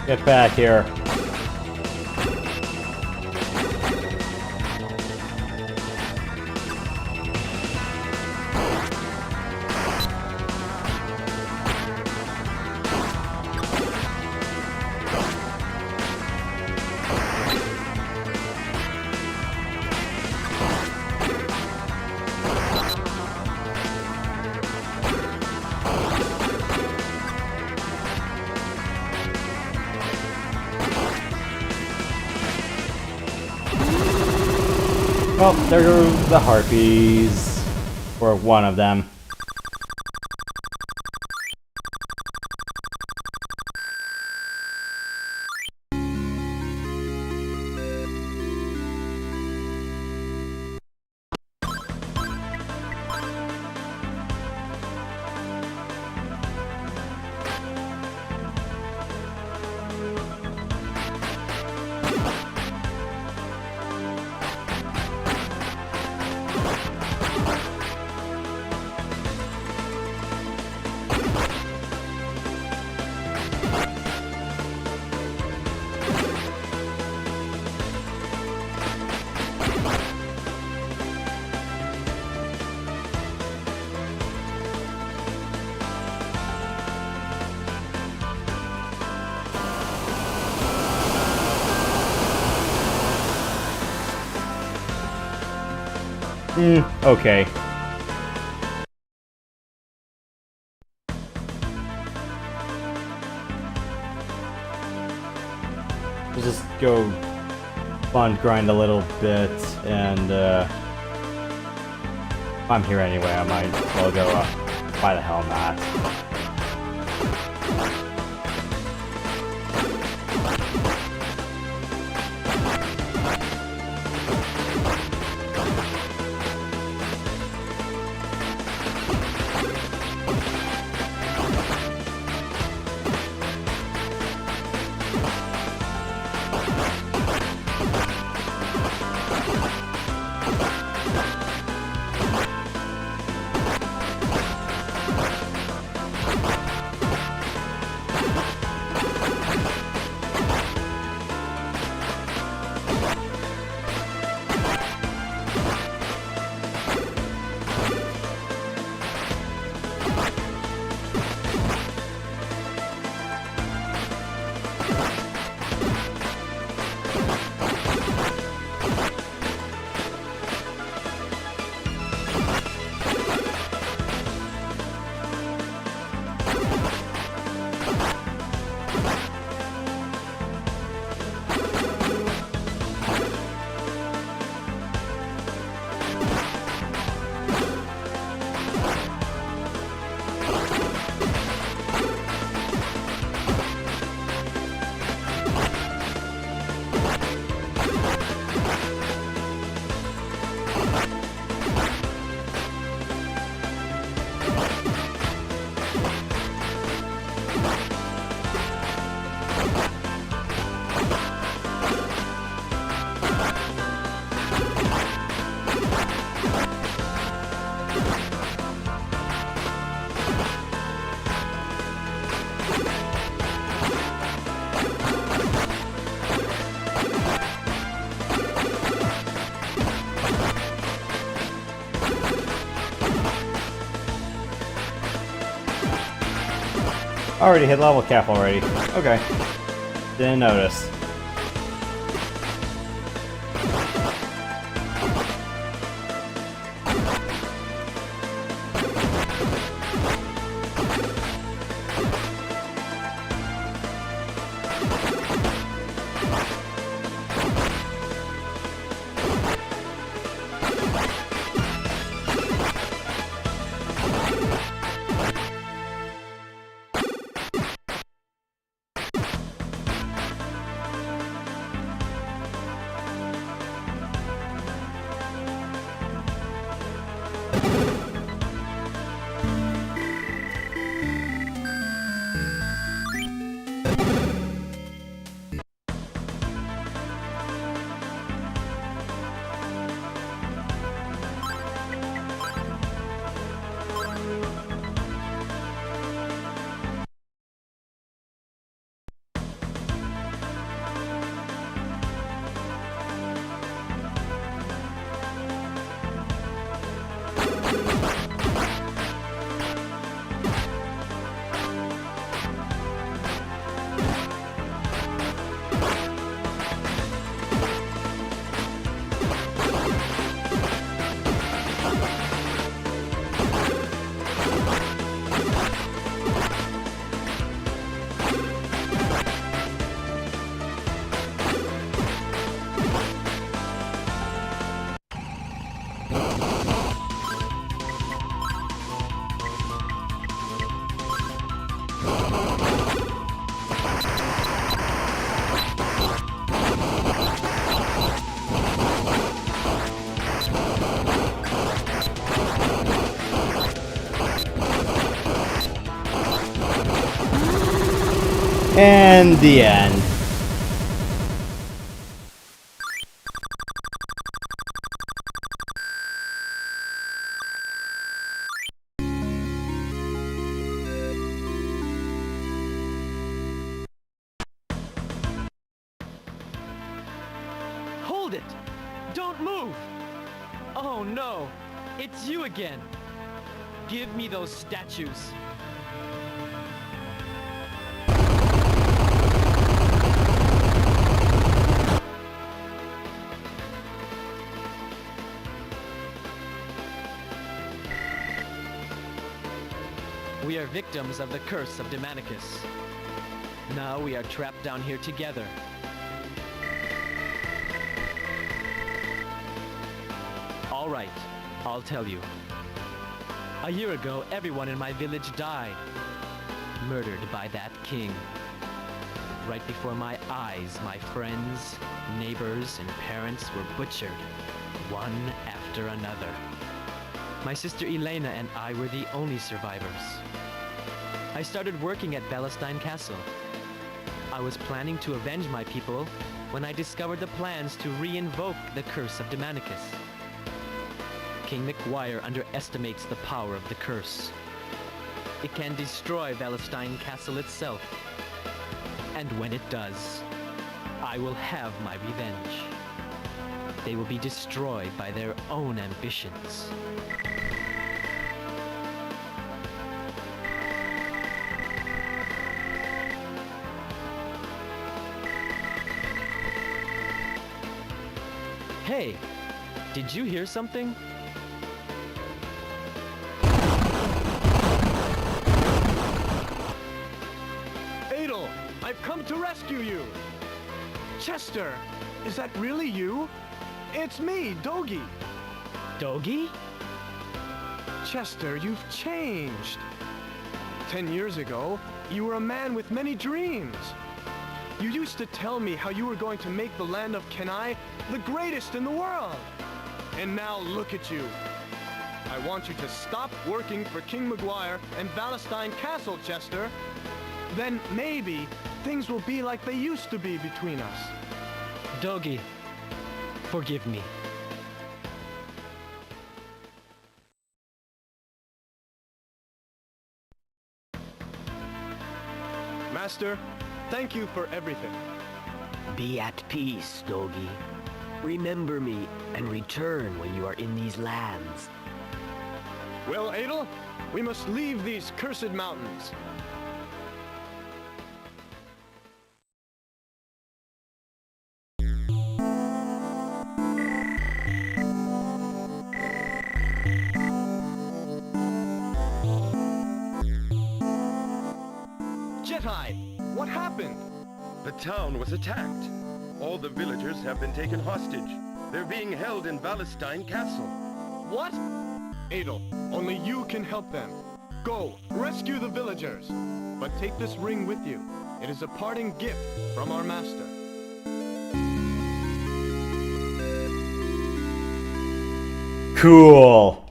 Get back here. Well, there go the harpies. Or one of them. Okay. We'll just go fun grind a little bit, and if I'm here anyway, I might well go, why the hell not? Already hit level cap already. Okay. Didn't notice. And the end. Hold it! Don't move! Oh no! It's you again! Give me those statues. We are victims of the curse of Demonicus. Now we are trapped down here together. All right, I'll tell you. A year ago, everyone in my village died. Murdered by that king. Right before my eyes, my friends, neighbors, and parents were butchered, one after another. My sister Elena and I were the only survivors. I started working at Palestine Castle. I was planning to avenge my people when I discovered the plans to re-invoke the curse of Demonicus. King McGuire underestimates the power of the curse. It can destroy Palestine Castle itself. And when it does, I will have my revenge. They will be destroyed by their own ambitions. Hey, did you hear something? Adel, I've come to rescue you! Chester, is that really you? It's me, Dogi. Dogi? Chester, you've changed. 10 years ago, you were a man with many dreams. You used to tell me how you were going to make the land of Kenai the greatest in the world. And now look at you. I want you to stop working for King McGuire and Palestine Castle, Chester. Then maybe things will be like they used to be between us. Dogi, forgive me. Master, thank you for everything. Be at peace, Dogi. Remember me and return when you are in these lands. Well, Adel, we must leave these cursed mountains. Jedi, what happened? The town was attacked. All the villagers have been taken hostage. They're being held in Palestine Castle. What? Adel, only you can help them. Go, rescue the villagers. But take this ring with you. It is a parting gift from our master. Cool.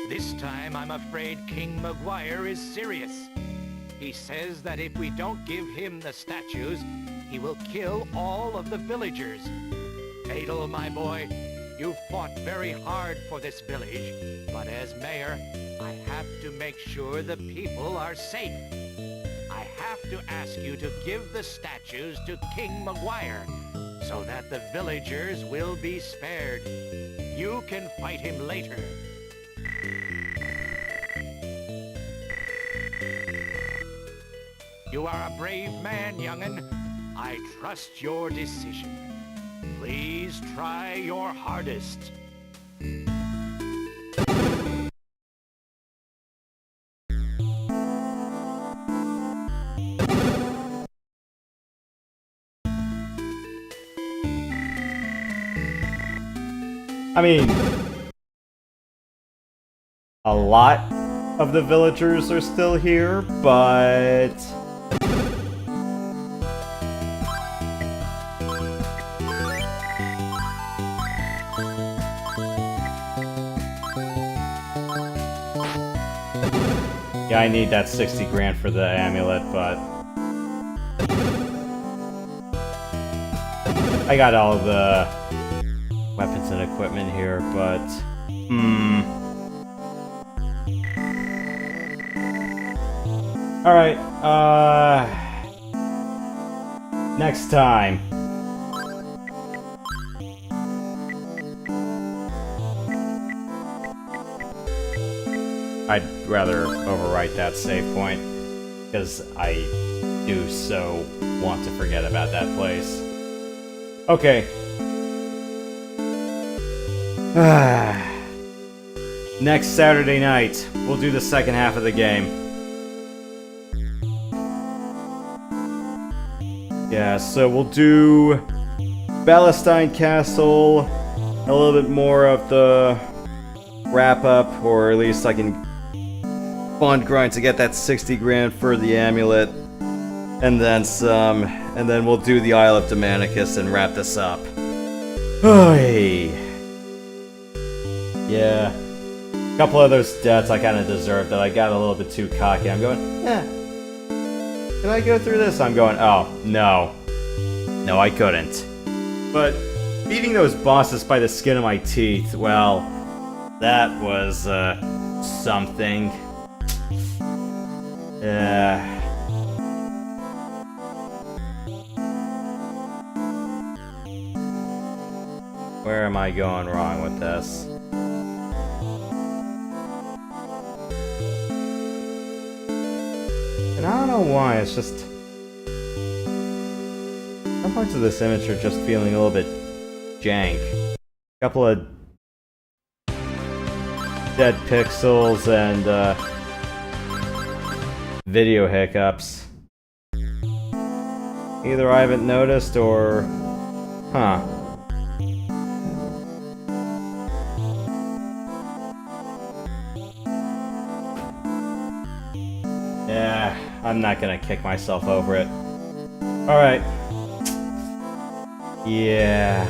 This time, I'm afraid King McGuire is serious. He says that if we don't give him the statues, he will kill all of the villagers. Adel, my boy, you fought very hard for this village, but as mayor, I have to make sure the people are safe. I have to ask you to give the statues to King McGuire, so that the villagers will be spared. You can fight him later. You are a brave man, young'un. I trust your decision. Please try your hardest. I mean, a lot of the villagers are still here, but Yeah, I need that 60 grand for the amulet, but... I got all the weapons and equipment here, but... Alright, next time. I'd rather overwrite that save point, because I do so want to forget about that place. Okay. Next Saturday night, we'll do the second half of the game. Yeah, so we'll do Palestine Castle, a little bit more of the wrap-up, or at least I can fund grind to get that 60 grand for the amulet, and then some, and then we'll do the Isle of Demonicus and wrap this up. Hey. Yeah. A couple of those debts I kind of deserved that I got a little bit too cocky. I'm going, can I go through this? I'm going, oh, no. No, I couldn't. But beating those bosses by the skin of my teeth, well, that was, something. Where am I going wrong with this? And I don't know why, it's just... some parts of this image are just feeling a little bit jank. A couple of dead pixels and, video hiccups. Either I haven't noticed or... huh. Yeah, I'm not gonna kick myself over it. Alright. Yeah.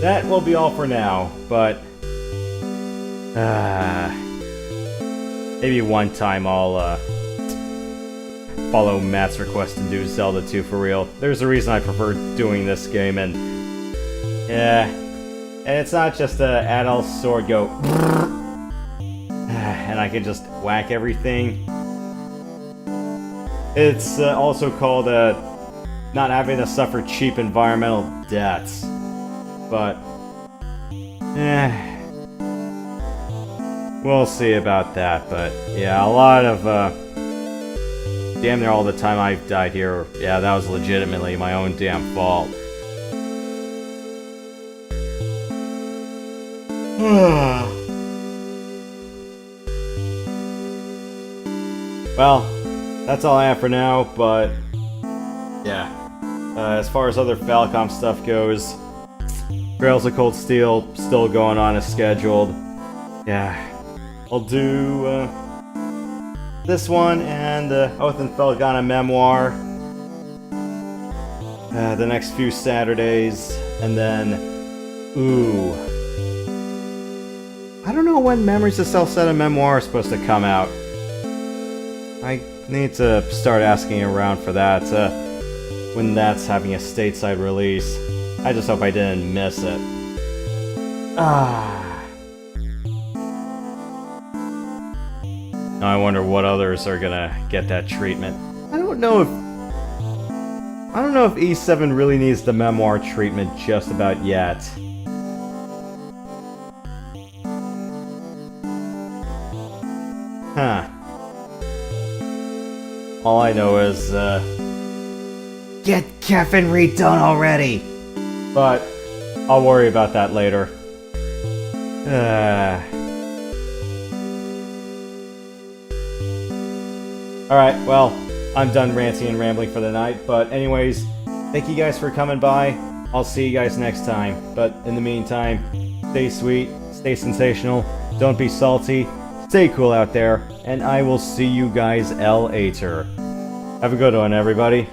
That will be all for now, but... maybe one time I'll, follow Matt's request and do Zelda 2 for real. There's a reason I prefer doing this game, and... yeah. And it's not just a adult sword go... and I can just whack everything. It's also called, not having to suffer cheap environmental deaths. But... we'll see about that, but yeah, a lot of, damn near all the time I've died here, yeah, that was legitimately my own damn fault. Well, that's all I have for now, but yeah. As far as other Falcom stuff goes, Trails of Cold Steel still going on as scheduled. Yeah. I'll do this one and the Oath and Felghana memoir the next few Saturdays, and then I don't know when Memories of Celceta memoir is supposed to come out. I need to start asking around for that when that's having a stateside release. I just hope I didn't miss it. Now I wonder what others are gonna get that treatment. I don't know if E7 really needs the memoir treatment just about yet. Huh. All I know is, get Kevin redone already! But, I'll worry about that later. Alright, well, I'm done ranting and rambling for the night, but anyways, thank you guys for coming by. I'll see you guys next time, but in the meantime, stay sweet, stay sensational, don't be salty, stay cool out there, and I will see you guys later. Have a good one, everybody.